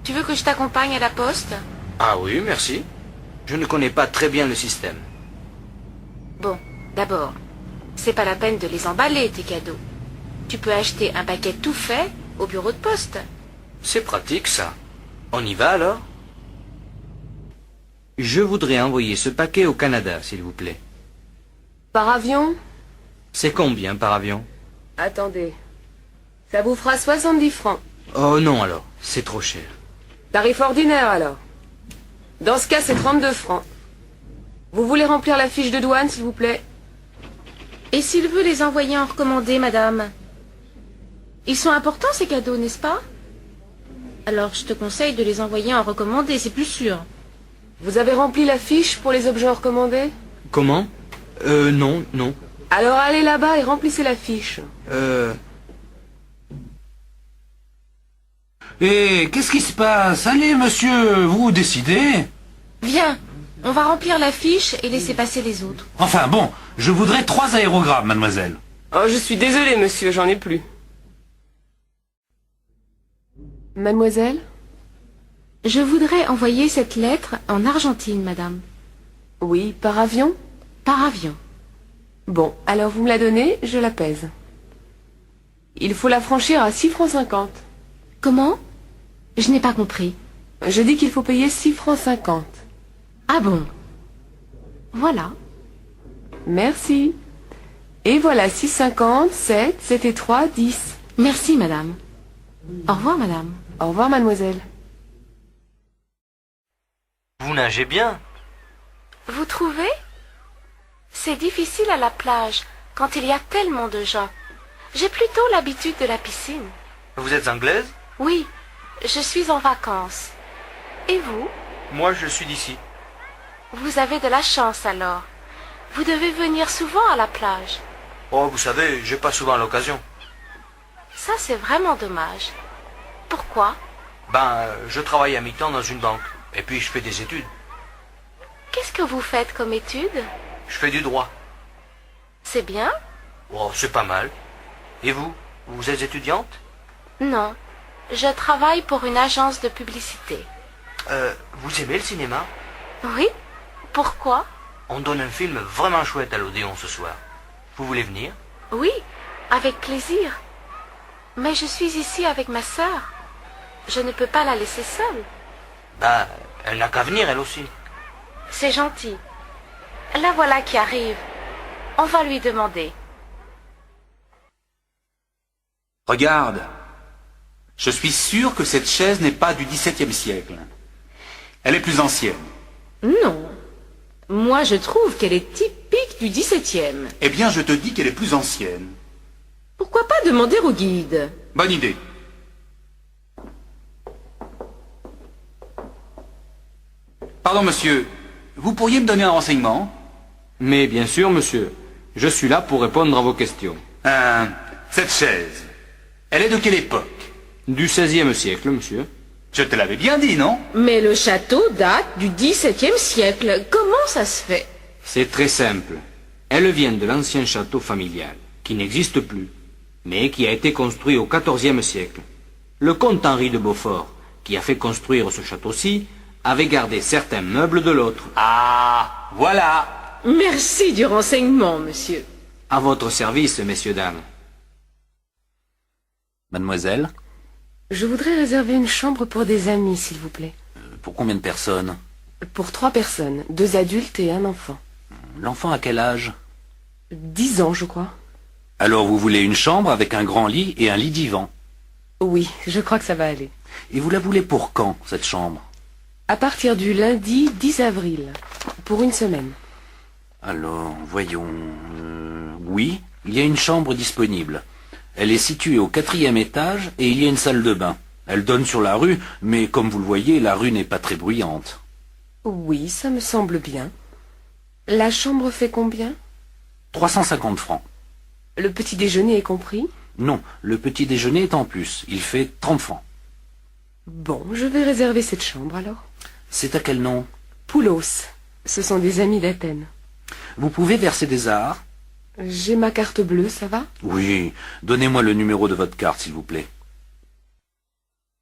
Tu veux que je t'accompagne à la poste? Ah oui, merci. Je ne connais pas très bien le système. Bon, d'abord, c'est pas la peine de les emballer, tes cadeaux. Tu peux acheter un paquet tout fait au bureau de poste. C'est pratique, ça. On y va, alors? Je voudrais envoyer ce paquet au Canada, s'il vous plaît. Par avion? C'est combien par avion? Attendez. Ça vous fera 70 francs. Oh non, alors. C'est trop cher. Tarif ordinaire, alors. Dans ce cas, c'est 32 francs. Vous voulez remplir la fiche de douane, s'il vous plaît? Et s'il veut les envoyer en recommandé, madame? Ils sont importants, ces cadeaux, n'est-ce pas? Alors, je te conseille de les envoyer en recommandé, c'est plus sûr. Vous avez rempli la fiche pour les objets recommandés? Comment? Non. Alors allez là-bas et remplissez la fiche. Et qu'est-ce qui se passe? Allez, monsieur, vous décidez. Viens, on va remplir la fiche et laisser passer les autres. Enfin bon, je voudrais 3 aérogrammes, mademoiselle. Oh, je suis désolée, monsieur, j'en ai plus. Mademoiselle? Je voudrais envoyer cette lettre en Argentine, madame. Oui, par avion? Par avion. Bon, alors vous me la donnez, je la pèse. Il faut la franchir à 6 francs 50. Comment? Je n'ai pas compris. Je dis qu'il faut payer 6 francs 50. Ah bon? Voilà. Merci. Et voilà, 6,50, 7, 7 et 3, 10. Merci, madame. Au revoir, madame. Au revoir, mademoiselle. Vous nagez bien. Vous trouvez? C'est difficile à la plage, quand il y a tellement de gens. J'ai plutôt l'habitude de la piscine. Vous êtes anglaise? Oui, je suis en vacances. Et vous? Moi, je suis d'ici. Vous avez de la chance alors. Vous devez venir souvent à la plage. Oh, vous savez, j'ai pas souvent l'occasion. Ça, c'est vraiment dommage. Pourquoi? Je travaille à mi-temps dans une banque. Et puis, je fais des études. Qu'est-ce que vous faites comme études? Je fais du droit. C'est bien? Oh, c'est pas mal. Et vous? Vous êtes étudiante? Non. Je travaille pour une agence de publicité. Vous aimez le cinéma? Oui? Pourquoi? On donne un film vraiment chouette à l'Odéon ce soir. Vous voulez venir? Oui, avec plaisir. Mais je suis ici avec ma sœur. Je ne peux pas la laisser seule. Elle n'a qu'à venir, elle aussi. C'est gentil. La voilà qui arrive. On va lui demander. Regarde. Je suis sûr que cette chaise n'est pas du XVIIe siècle. Elle est plus ancienne. Non. Moi, je trouve qu'elle est typique du XVIIe. Eh bien, je te dis qu'elle est plus ancienne. Pourquoi pas demander au guide? Bonne idée. Pardon, monsieur. Vous pourriez me donner un renseignement? Mais bien sûr, monsieur. Je suis là pour répondre à vos questions. Cette chaise, elle est de quelle époque? Du XVIe siècle, monsieur. Je te l'avais bien dit, non? Mais le château date du XVIIe siècle. Comment ça se fait? C'est très simple. Elle vient de l'ancien château familial, qui n'existe plus, mais qui a été construit au XIVe siècle. Le comte Henri de Beaufort, qui a fait construire ce château-ci, avait gardé certains meubles de l'autre. Ah, voilà. Merci du renseignement, monsieur. À votre service, messieurs, dames. Mademoiselle, Je voudrais réserver une chambre pour des amis, s'il vous plaît. pour combien de personnes? Pour 3 personnes, 2 adultes et un enfant. L'enfant a quel âge? 10 ans, je crois. Alors vous voulez une chambre avec un grand lit et un lit divan. Oui, je crois que ça va aller. Et vous la voulez pour quand, cette chambre? À partir du lundi 10 avril, pour une semaine. Alors, voyons... oui, il y a une chambre disponible. Elle est située au 4e étage et il y a une salle de bain. Elle donne sur la rue, mais comme vous le voyez, la rue n'est pas très bruyante. Oui, ça me semble bien. La chambre fait combien? 350 francs. Le petit déjeuner est compris? Non, le petit déjeuner est en plus. Il fait 30 francs. Bon, je vais réserver cette chambre alors. C'est à quel nom? Poulos. Ce sont des amis d'Athènes. Vous pouvez verser des arts? J'ai ma carte bleue, ça va? Oui. Donnez-moi le numéro de votre carte, s'il vous plaît.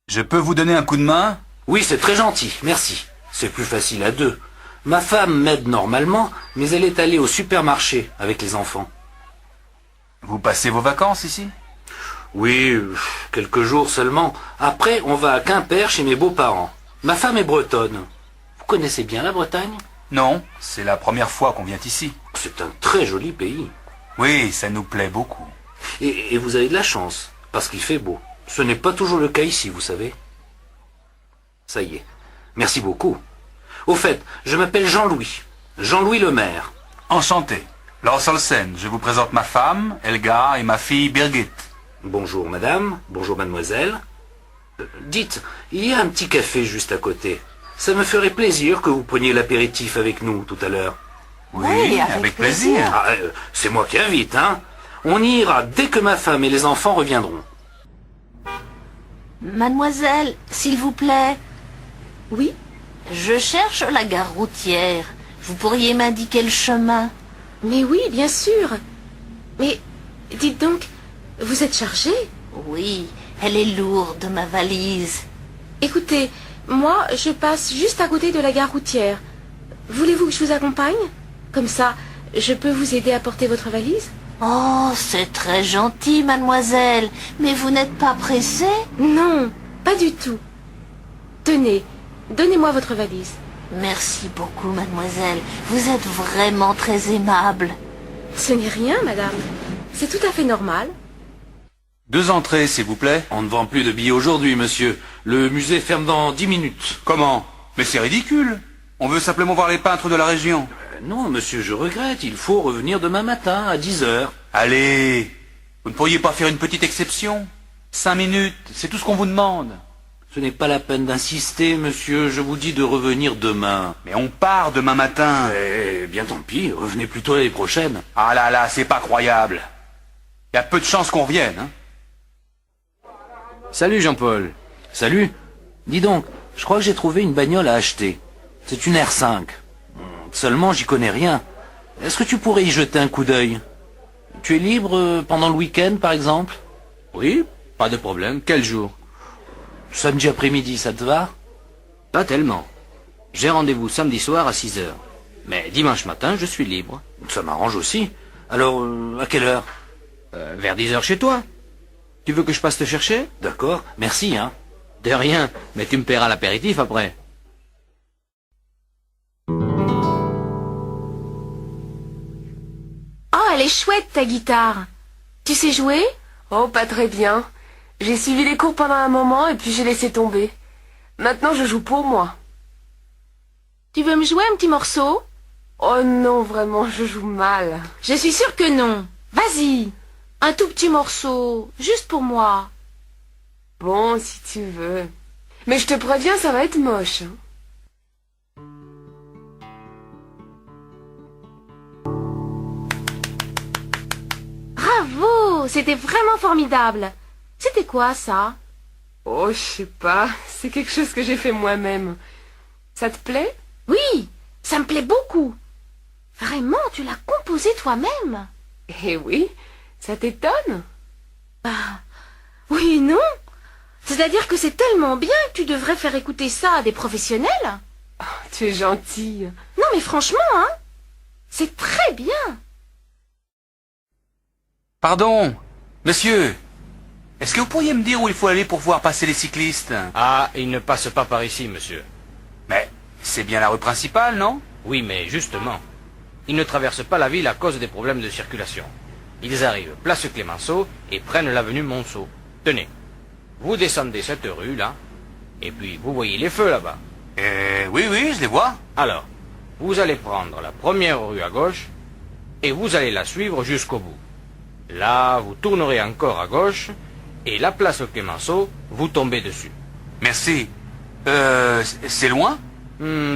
Je peux vous donner un coup de main? Oui, c'est très gentil, merci. C'est plus facile à 2. Ma femme m'aide normalement, mais elle est allée au supermarché avec les enfants. Vous passez vos vacances ici? Oui, quelques jours seulement. Après, on va à Quimper chez mes beaux-parents. Ma femme est bretonne. Vous connaissez bien la Bretagne? Non, c'est la première fois qu'on vient ici. C'est un très joli pays. Oui, ça nous plaît beaucoup. Et vous avez de la chance, parce qu'il fait beau. Ce n'est pas toujours le cas ici, vous savez. Ça y est. Merci beaucoup. Au fait, je m'appelle Jean-Louis. Jean-Louis le maire. Enchanté. Lars Olsen, je vous présente ma femme, Elga, et ma fille, Birgit. Bonjour madame, bonjour mademoiselle. Dites, il y a un petit café juste à côté. Ça me ferait plaisir que vous preniez l'apéritif avec nous tout à l'heure. Oui, avec plaisir. Ah, c'est moi qui invite, hein. On y ira dès que ma femme et les enfants reviendront. Mademoiselle, s'il vous plaît. Oui? Je cherche la gare routière. Vous pourriez m'indiquer le chemin? Mais oui, bien sûr. Mais dites donc, vous êtes chargée? Oui, elle est lourde, ma valise. Écoutez, moi, je passe juste à côté de la gare routière. Voulez-vous que je vous accompagne? Comme ça, je peux vous aider à porter votre valise? Oh, c'est très gentil, mademoiselle. Mais vous n'êtes pas pressée? Non, pas du tout. Tenez, donnez-moi votre valise. Merci beaucoup, mademoiselle. Vous êtes vraiment très aimable. Ce n'est rien, madame. C'est tout à fait normal. 2 entrées, s'il vous plaît. On ne vend plus de billets aujourd'hui, monsieur. Le musée ferme dans 10 minutes. Comment? Mais c'est ridicule. On veut simplement voir les peintres de la région. Non, monsieur, je regrette. Il faut revenir demain matin à 10 heures. Allez, vous ne pourriez pas faire une petite exception? 5 minutes, c'est tout ce qu'on vous demande. Ce n'est pas la peine d'insister, monsieur. Je vous dis de revenir demain. Mais on part demain matin. Eh bien, tant pis. Revenez plutôt l'année prochaine. Ah là là, c'est pas croyable. Il y a peu de chances qu'on revienne, hein. Salut, Jean-Paul. Salut. Dis donc, je crois que j'ai trouvé une bagnole à acheter. C'est une R5. Seulement, j'y connais rien. Est-ce que tu pourrais y jeter un coup d'œil? Tu es libre pendant le week-end, par exemple? Oui, pas de problème. Quel jour? Samedi après-midi, ça te va? Pas tellement. J'ai rendez-vous samedi soir à 6 heures. Mais dimanche matin, je suis libre. Ça m'arrange aussi. Alors, à quelle heure? Vers 10 heures chez toi. Tu veux que je passe te chercher? D'accord, merci, hein. De rien, mais tu me paieras l'apéritif après. Oh, elle est chouette, ta guitare. Tu sais jouer? Oh, pas très bien. J'ai suivi les cours pendant un moment et puis j'ai laissé tomber. Maintenant, je joue pour moi. Tu veux me jouer un petit morceau? Oh non, vraiment, je joue mal. Je suis sûre que non. Vas-y. Un tout petit morceau, juste pour moi. Bon, si tu veux. Mais je te préviens, ça va être moche. Hein. Bravo, c'était vraiment formidable. C'était quoi, ça? Oh, je sais pas. C'est quelque chose que j'ai fait moi-même. Ça te plaît? Oui, ça me plaît beaucoup. Vraiment, tu l'as composé toi-même? Eh oui, ça t'étonne? Bah, oui et non. C'est-à-dire que c'est tellement bien que tu devrais faire écouter ça à des professionnels. Oh, tu es gentille. Non mais franchement, hein, c'est très bien. Pardon, monsieur. Est-ce que vous pourriez me dire où il faut aller pour voir passer les cyclistes? Ah, ils ne passent pas par ici, monsieur. Mais c'est bien la rue principale, non? Oui, mais justement, ils ne traversent pas la ville à cause des problèmes de circulation. Ils arrivent place Clémenceau et prennent l'avenue Monceau. Tenez, vous descendez cette rue, là, et puis vous voyez les feux là-bas. Oui, je les vois. Alors, vous allez prendre la première rue à gauche, et vous allez la suivre jusqu'au bout. Là, vous tournerez encore à gauche, et la place Clémenceau, vous tombez dessus. Merci. C'est loin?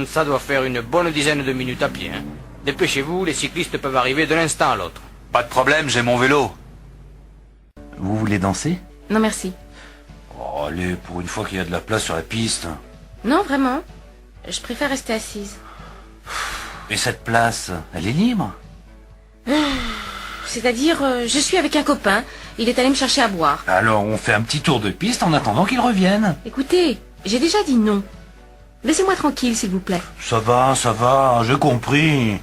Ça doit faire une bonne dizaine de minutes à pied. Hein. Dépêchez-vous, les cyclistes peuvent arriver de l'instant à l'autre. Pas de problème, j'ai mon vélo. Vous voulez danser? Non, merci. Oh, allez, pour une fois qu'il y a de la place sur la piste. Non, vraiment. Je préfère rester assise. Et cette place, elle est libre? C'est-à-dire, je suis avec un copain. Il est allé me chercher à boire. Alors on fait un petit tour de piste en attendant qu'il revienne. Écoutez, j'ai déjà dit non. Laissez-moi tranquille, s'il vous plaît. Ça va, j'ai compris.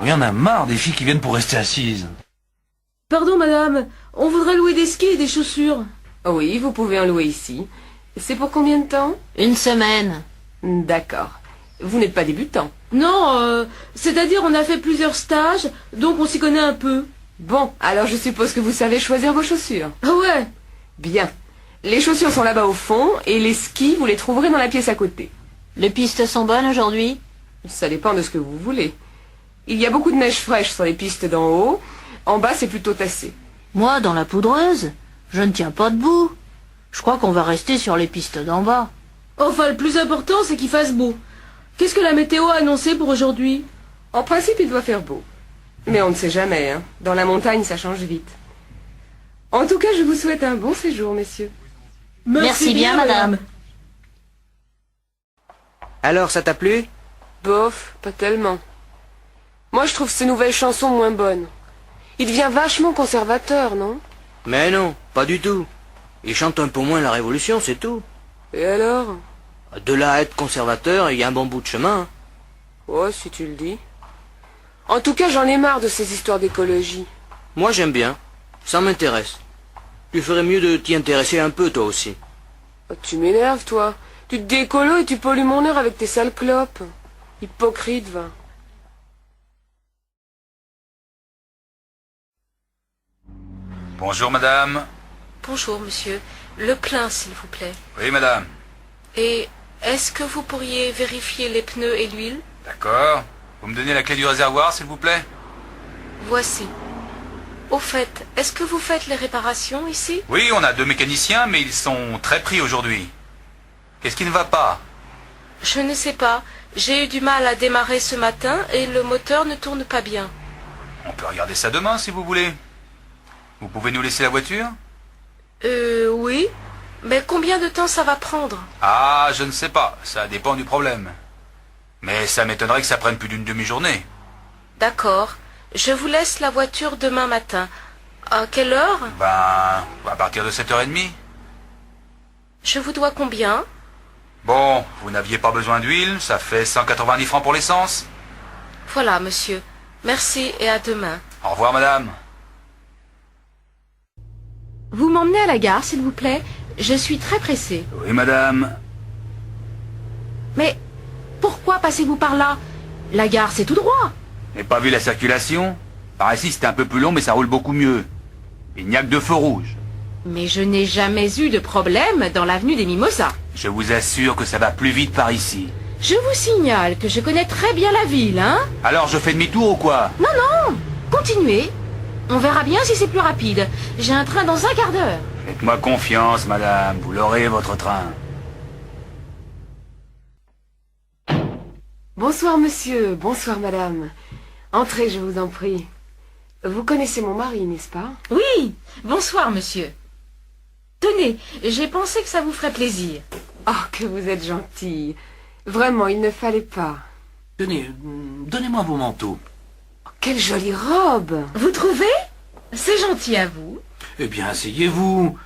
Il y en a marre des filles qui viennent pour rester assises. Pardon, madame. On voudrait louer des skis et des chaussures. Oui, vous pouvez en louer ici. C'est pour combien de temps? Une semaine. D'accord. Vous n'êtes pas débutant. Non, c'est-à-dire on a fait plusieurs stages, donc on s'y connaît un peu. Bon, alors je suppose que vous savez choisir vos chaussures. Ah ouais. Bien. Les chaussures sont là-bas au fond, et les skis, vous les trouverez dans la pièce à côté. Les pistes sont bonnes aujourd'hui? Ça dépend de ce que vous voulez. Il y a beaucoup de neige fraîche sur les pistes d'en haut. En bas, c'est plutôt tassé. Moi, dans la poudreuse, je ne tiens pas debout. Je crois qu'on va rester sur les pistes d'en bas. Enfin, le plus important, c'est qu'il fasse beau. Qu'est-ce que la météo a annoncé pour aujourd'hui? En principe, il doit faire beau. Mais on ne sait jamais, hein. Dans la montagne, ça change vite. En tout cas, je vous souhaite un bon séjour, messieurs. Merci bien, madame. Alors, ça t'a plu? Bof, pas tellement. Moi, je trouve ces nouvelles chansons moins bonnes. Il devient vachement conservateur, non? Mais non, pas du tout. Il chante un peu moins la Révolution, c'est tout. Et alors? De là à être conservateur, il y a un bon bout de chemin. Hein. Ouais, si tu le dis. En tout cas, j'en ai marre de ces histoires d'écologie. Moi, j'aime bien. Ça m'intéresse. Tu ferais mieux de t'y intéresser un peu, toi aussi. Oh, tu m'énerves, toi. Tu te dis écolo et tu pollues mon air avec tes sales clopes. Hypocrite, va. Bonjour, madame. Bonjour, monsieur. Le plein, s'il vous plaît. Oui, madame. Et est-ce que vous pourriez vérifier les pneus et l'huile? D'accord. Vous me donnez la clé du réservoir, s'il vous plaît? Voici. Au fait, est-ce que vous faites les réparations ici? Oui, on a 2 mécaniciens, mais ils sont très pris aujourd'hui. Qu'est-ce qui ne va pas? Je ne sais pas. J'ai eu du mal à démarrer ce matin et le moteur ne tourne pas bien. On peut regarder ça demain, si vous voulez. Vous pouvez nous laisser la voiture? Oui. Mais combien de temps ça va prendre? Ah, je ne sais pas. Ça dépend du problème. Mais ça m'étonnerait que ça prenne plus d'une demi-journée. D'accord. Je vous laisse la voiture demain matin. À quelle heure? À partir de 7h30. Je vous dois combien? Bon, vous n'aviez pas besoin d'huile, ça fait 190 francs pour l'essence. Voilà, monsieur. Merci et à demain. Au revoir, madame. Vous m'emmenez à la gare, s'il vous plaît? Je suis très pressée. Oui, madame. Mais pourquoi passez-vous par là? La gare, c'est tout droit. N'avez pas vu la circulation? Par ici, c'était un peu plus long, mais ça roule beaucoup mieux. Il n'y a que 2 feux rouges. Mais je n'ai jamais eu de problème dans l'avenue des Mimosas. Je vous assure que ça va plus vite par ici. Je vous signale que je connais très bien la ville, hein? Alors je fais demi-tour ou quoi? Non, non! Continuez. On verra bien si c'est plus rapide. J'ai un train dans un quart d'heure. Faites-moi confiance, madame. Vous l'aurez, votre train. Bonsoir, monsieur. Bonsoir, madame. Entrez, je vous en prie. Vous connaissez mon mari, n'est-ce pas? Oui. Bonsoir, monsieur. Tenez, j'ai pensé que ça vous ferait plaisir. Oh, que vous êtes gentille. Vraiment, il ne fallait pas. Tenez, donnez-moi vos manteaux. Oh, quelle jolie robe! Vous trouvez? C'est gentil à vous. Eh bien, asseyez-vous.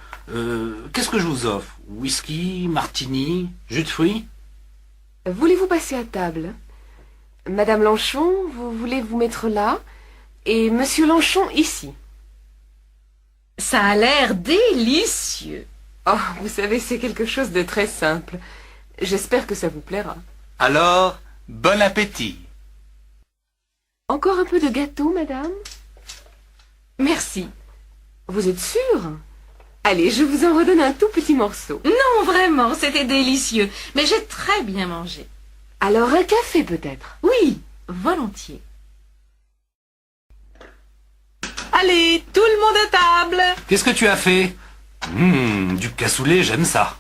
Qu'est-ce que je vous offre? Whisky, martini, jus de fruits? Voulez-vous passer à table? Madame Lanchon, vous voulez vous mettre là? Et Monsieur Lanchon ici. Ça a l'air délicieux. Oh, vous savez, c'est quelque chose de très simple. J'espère que ça vous plaira. Alors, bon appétit. Encore un peu de gâteau, madame? Merci. Vous êtes sûre? Allez, je vous en redonne un tout petit morceau. Non, vraiment, c'était délicieux. Mais j'ai très bien mangé. Alors un café peut-être? Oui, volontiers. Allez, tout le monde à table! Qu'est-ce que tu as fait? Du cassoulet, j'aime ça.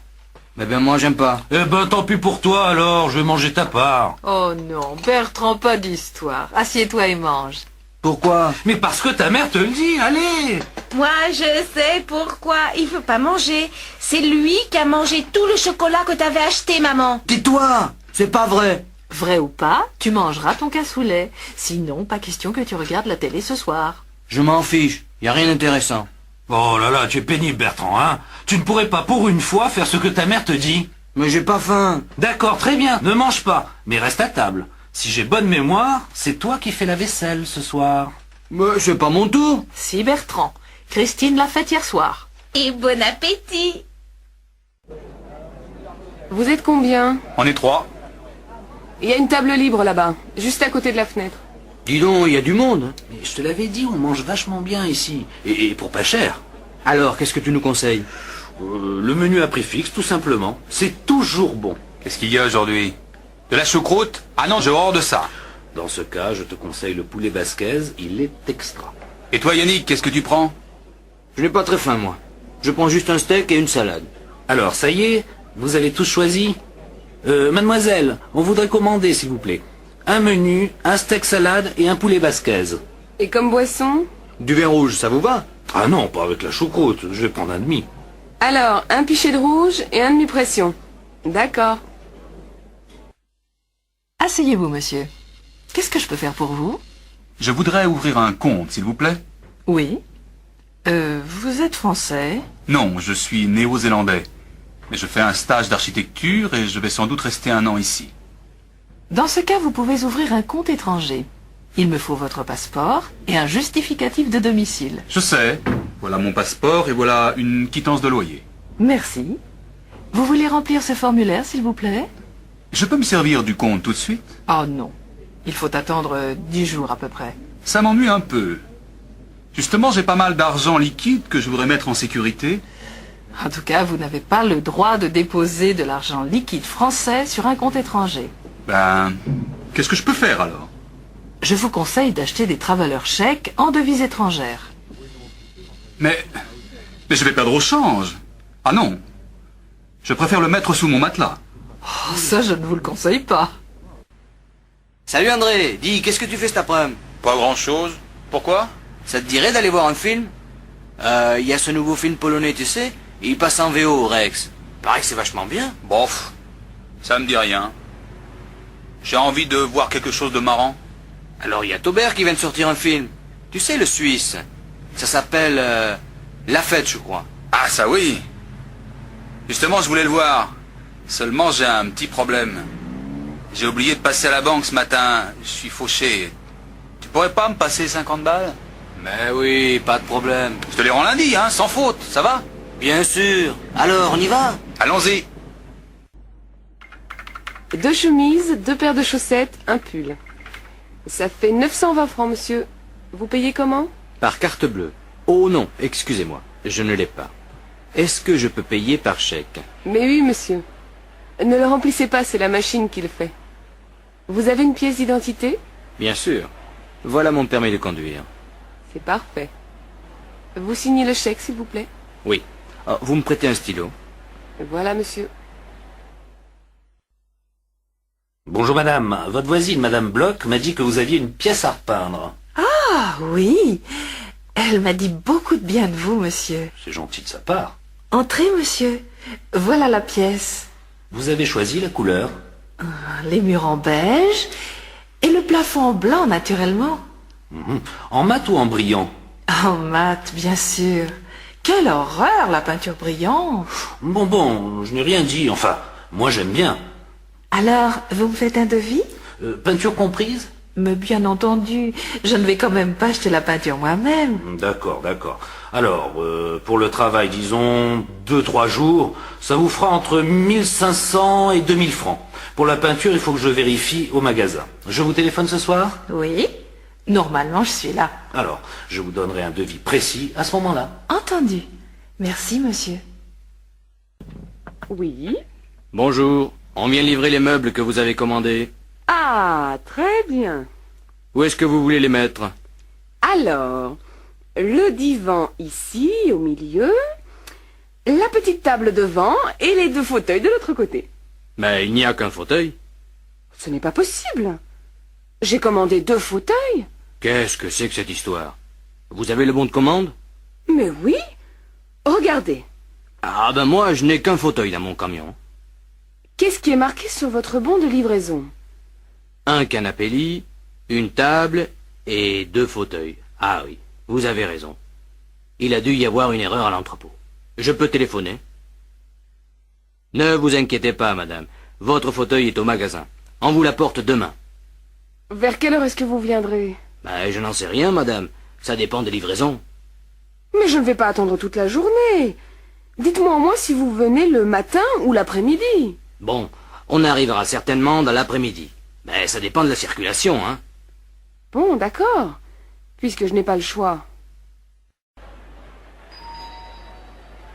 Mais ben moi j'aime pas. Eh ben tant pis pour toi alors, je vais manger ta part. Oh non, Bertrand, pas d'histoire. Assieds-toi et mange. Pourquoi? Mais parce que ta mère te le dit, allez! Moi, je sais pourquoi. Il veut pas manger. C'est lui qui a mangé tout le chocolat que t'avais acheté, maman. Tais-toi! C'est pas vrai. Vrai ou pas, tu mangeras ton cassoulet. Sinon, pas question que tu regardes la télé ce soir. Je m'en fiche. Y a rien d'intéressant. Oh là là, tu es pénible Bertrand, hein? Tu ne pourrais pas pour une fois faire ce que ta mère te dit? Mais j'ai pas faim. D'accord, très bien, ne mange pas, mais reste à table. Si j'ai bonne mémoire, c'est toi qui fais la vaisselle ce soir. Mais c'est pas mon tour. Si, Bertrand. Christine l'a fait hier soir. Et bon appétit. Vous êtes combien? On est 3. Il y a une table libre là-bas, juste à côté de la fenêtre. Dis donc, il y a du monde. Mais je te l'avais dit, on mange vachement bien ici. Et pour pas cher. Alors, qu'est-ce que tu nous conseilles? Le menu à prix fixe, tout simplement. C'est toujours bon. Qu'est-ce qu'il y a aujourd'hui? De la choucroute? Ah non, j'ai horreur de ça. Dans ce cas, je te conseille le poulet basquez, il est extra. Et toi Yannick, qu'est-ce que tu prends? Je n'ai pas très faim, moi. Je prends juste un steak et une salade. Alors, ça y est, vous avez tous choisi? Mademoiselle, on voudrait commander, s'il vous plaît. Un menu, un steak salade et un poulet basquez. Et comme boisson? Du vin rouge, ça vous va? Ah non, pas avec la choucroute, je vais prendre un demi. Alors, un pichet de rouge et un demi-pression. D'accord. Asseyez-vous, monsieur. Qu'est-ce que je peux faire pour vous? Je voudrais ouvrir un compte, s'il vous plaît. Oui. Vous êtes français? Non, je suis néo-zélandais. Mais je fais un stage d'architecture et je vais sans doute rester 1 an ici. Dans ce cas, vous pouvez ouvrir un compte étranger. Il me faut votre passeport et un justificatif de domicile. Je sais. Voilà mon passeport et voilà une quittance de loyer. Merci. Vous voulez remplir ce formulaire, s'il vous plaît? Je peux me servir du compte tout de suite? Oh non. Il faut attendre 10 jours à peu près. Ça m'ennuie un peu. Justement, j'ai pas mal d'argent liquide que je voudrais mettre en sécurité. En tout cas, vous n'avez pas le droit de déposer de l'argent liquide français sur un compte étranger. Ben, qu'est-ce que je peux faire alors? Je vous conseille d'acheter des travelers chèques en devises étrangères. Mais je vais perdre au change. Ah non. Je préfère le mettre sous mon matelas. Oh, ça, je ne vous le conseille pas. Salut André, dis, qu'est-ce que tu fais cet après-midi? Pas grand-chose. Pourquoi? Ça te dirait d'aller voir un film? Il y a ce nouveau film polonais, tu sais? Il passe en VO, Rex. Pareil que c'est vachement bien. Bof, ça me dit rien. J'ai envie de voir quelque chose de marrant. Alors il y a Taubert qui vient de sortir un film. Tu sais, le Suisse. Ça s'appelle La Fête, je crois. Ah ça oui. Justement, je voulais le voir. Seulement, j'ai un petit problème. J'ai oublié de passer à la banque ce matin. Je suis fauché. Tu pourrais pas me passer 50 balles? Mais oui, pas de problème. Je te les rends lundi, hein, sans faute, ça va? Bien sûr. Alors, on y va? Allons-y. 2 chemises, 2 paires de chaussettes, un pull. Ça fait 920 francs, monsieur. Vous payez comment? Par carte bleue. Oh non, excusez-moi, je ne l'ai pas. Est-ce que je peux payer par chèque? Mais oui, monsieur. Ne le remplissez pas, c'est la machine qui le fait. Vous avez une pièce d'identité? Bien sûr. Voilà mon permis de conduire. C'est parfait. Vous signez le chèque, s'il vous plaît? Oui. Oh, vous me prêtez un stylo? Voilà, monsieur. Bonjour madame, votre voisine, madame Bloch, m'a dit que vous aviez une pièce à repeindre. Ah oui, elle m'a dit beaucoup de bien de vous, monsieur. C'est gentil de sa part. Entrez, monsieur. Voilà la pièce. Vous avez choisi la couleur? Les murs en beige et le plafond en blanc, naturellement. En mat ou en brillant? En mat, bien sûr. Quelle horreur, la peinture brillante. Bon, je n'ai rien dit, enfin, moi j'aime bien. Alors, vous me faites un devis? Peinture comprise? Mais bien entendu, je ne vais quand même pas acheter la peinture moi-même. D'accord, d'accord. Alors, pour le travail, disons, 2-3 jours, ça vous fera entre 1500 et 2000 francs. Pour la peinture, il faut que je vérifie au magasin. Je vous téléphone ce soir? Oui, normalement je suis là. Alors, je vous donnerai un devis précis à ce moment-là. Entendu. Merci, monsieur. Oui. Bonjour, on vient livrer les meubles que vous avez commandés. Ah, très bien. Où est-ce que vous voulez les mettre? Alors, le divan ici, au milieu, la petite table devant et les 2 fauteuils de l'autre côté. Mais il n'y a qu'un fauteuil. Ce n'est pas possible. J'ai commandé 2 fauteuils. Qu'est-ce que c'est que cette histoire? Vous avez le bon de commande? Mais oui. Regardez. Ah ben moi, je n'ai qu'un fauteuil dans mon camion. Qu'est-ce qui est marqué sur votre bon de livraison? Un canapé lit, une table et 2 fauteuils. Ah oui, vous avez raison. Il a dû y avoir une erreur à l'entrepôt. Je peux téléphoner? Ne vous inquiétez pas, madame. Votre fauteuil est au magasin. On vous l'apporte demain. Vers quelle heure est-ce que vous viendrez? Ben, je n'en sais rien, madame. Ça dépend des livraisons. Mais je ne vais pas attendre toute la journée. Dites-moi au moins si vous venez le matin ou l'après-midi. Bon, on arrivera certainement dans l'après-midi. Mais ça dépend de la circulation, hein. Bon, d'accord. Puisque je n'ai pas le choix.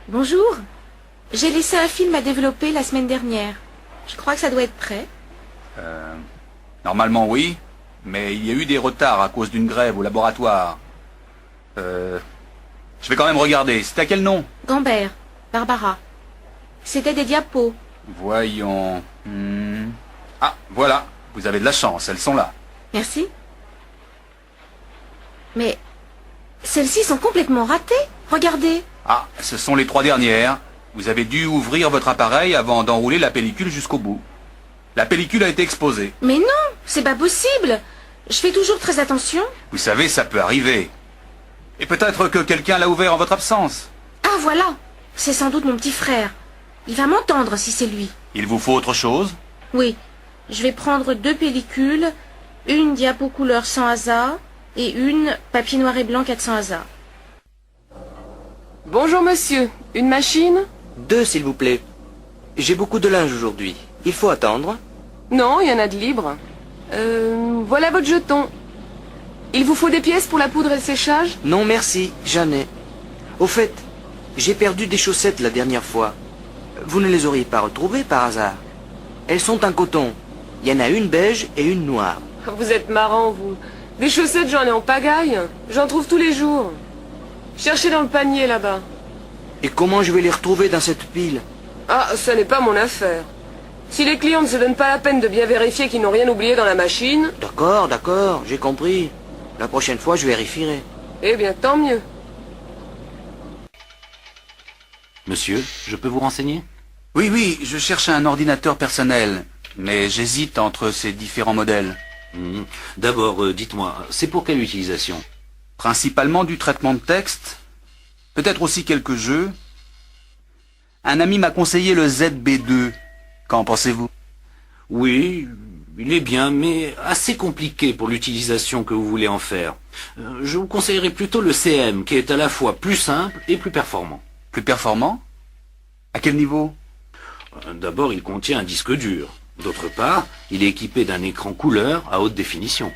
Bonjour. J'ai laissé un film à développer la semaine dernière. Je crois que ça doit être prêt. Normalement oui, mais il y a eu des retards à cause d'une grève au laboratoire. Je vais quand même regarder. C'est à quel nom? Gambert, Barbara. C'était des diapos. Voyons. Ah, voilà. Vous avez de la chance, elles sont là. Merci. Mais celles-ci sont complètement ratées. Regardez. Ah, ce sont les 3 dernières. Vous avez dû ouvrir votre appareil avant d'enrouler la pellicule jusqu'au bout. La pellicule a été exposée. Mais non, c'est pas possible. Je fais toujours très attention. Vous savez, ça peut arriver. Et peut-être que quelqu'un l'a ouvert en votre absence. Ah voilà. C'est sans doute mon petit frère. Il va m'entendre si c'est lui. Il vous faut autre chose? Oui. Je vais prendre 2 pellicules, une diapo couleur sans hasard et une papier noir et blanc 400 hasard. Bonjour monsieur, une machine? 2, s'il vous plaît. J'ai beaucoup de linge aujourd'hui. Il faut attendre? Non, il y en a de libre. Voilà votre jeton. Il vous faut des pièces pour la poudre et le séchage? Non, merci, j'en ai. Au fait, j'ai perdu des chaussettes la dernière fois. Vous ne les auriez pas retrouvées par hasard? Elles sont en coton. Il y en a une beige et une noire. Vous êtes marrant, vous. Des chaussettes, j'en ai en pagaille. J'en trouve tous les jours. Cherchez dans le panier, là-bas. Et comment je vais les retrouver dans cette pile? Ah, ça n'est pas mon affaire. Si les clients ne se donnent pas la peine de bien vérifier qu'ils n'ont rien oublié dans la machine... D'accord, d'accord, j'ai compris. La prochaine fois, je vérifierai. Eh bien, tant mieux. Monsieur, je peux vous renseigner? Oui, oui, je cherche un ordinateur personnel, mais j'hésite entre ces différents modèles. D'abord, dites-moi, c'est pour quelle utilisation? Principalement du traitement de texte, peut-être aussi quelques jeux. Un ami m'a conseillé le ZB2. Qu'en pensez-vous? Oui, il est bien, mais assez compliqué pour l'utilisation que vous voulez en faire. Je vous conseillerais plutôt le CM, qui est à la fois plus simple et plus performant. Plus performant? À quel niveau? D'abord, il contient un disque dur. D'autre part, il est équipé d'un écran couleur à haute définition.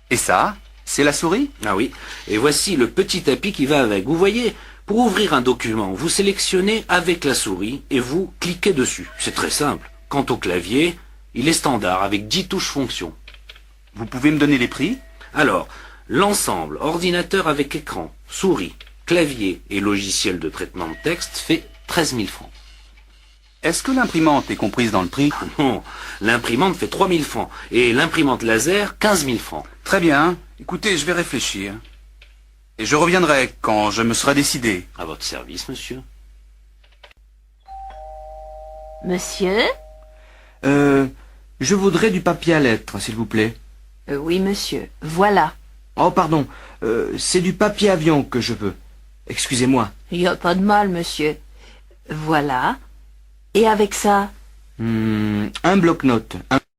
Et ça, c'est la souris? Ah oui, et voici le petit tapis qui va avec. Vous voyez, pour ouvrir un document, vous sélectionnez avec la souris et vous cliquez dessus. C'est très simple. Quant au clavier, il est standard avec 10 touches fonction. Vous pouvez me donner les prix? Alors, l'ensemble ordinateur avec écran, souris, clavier et logiciel de traitement de texte fait 13 000 francs. Est-ce que l'imprimante est comprise dans le prix? Non, l'imprimante fait 3 000 francs et l'imprimante laser 15 000 francs. Très bien. Écoutez, je vais réfléchir. Et je reviendrai quand je me serai décidé. À votre service, monsieur. Monsieur? Je voudrais du papier à lettres, s'il vous plaît. Oui, monsieur. Voilà. Oh, pardon. C'est du papier avion que je veux. Excusez-moi. Il n'y a pas de mal, monsieur. Voilà. Et avec ça? Un bloc-notes.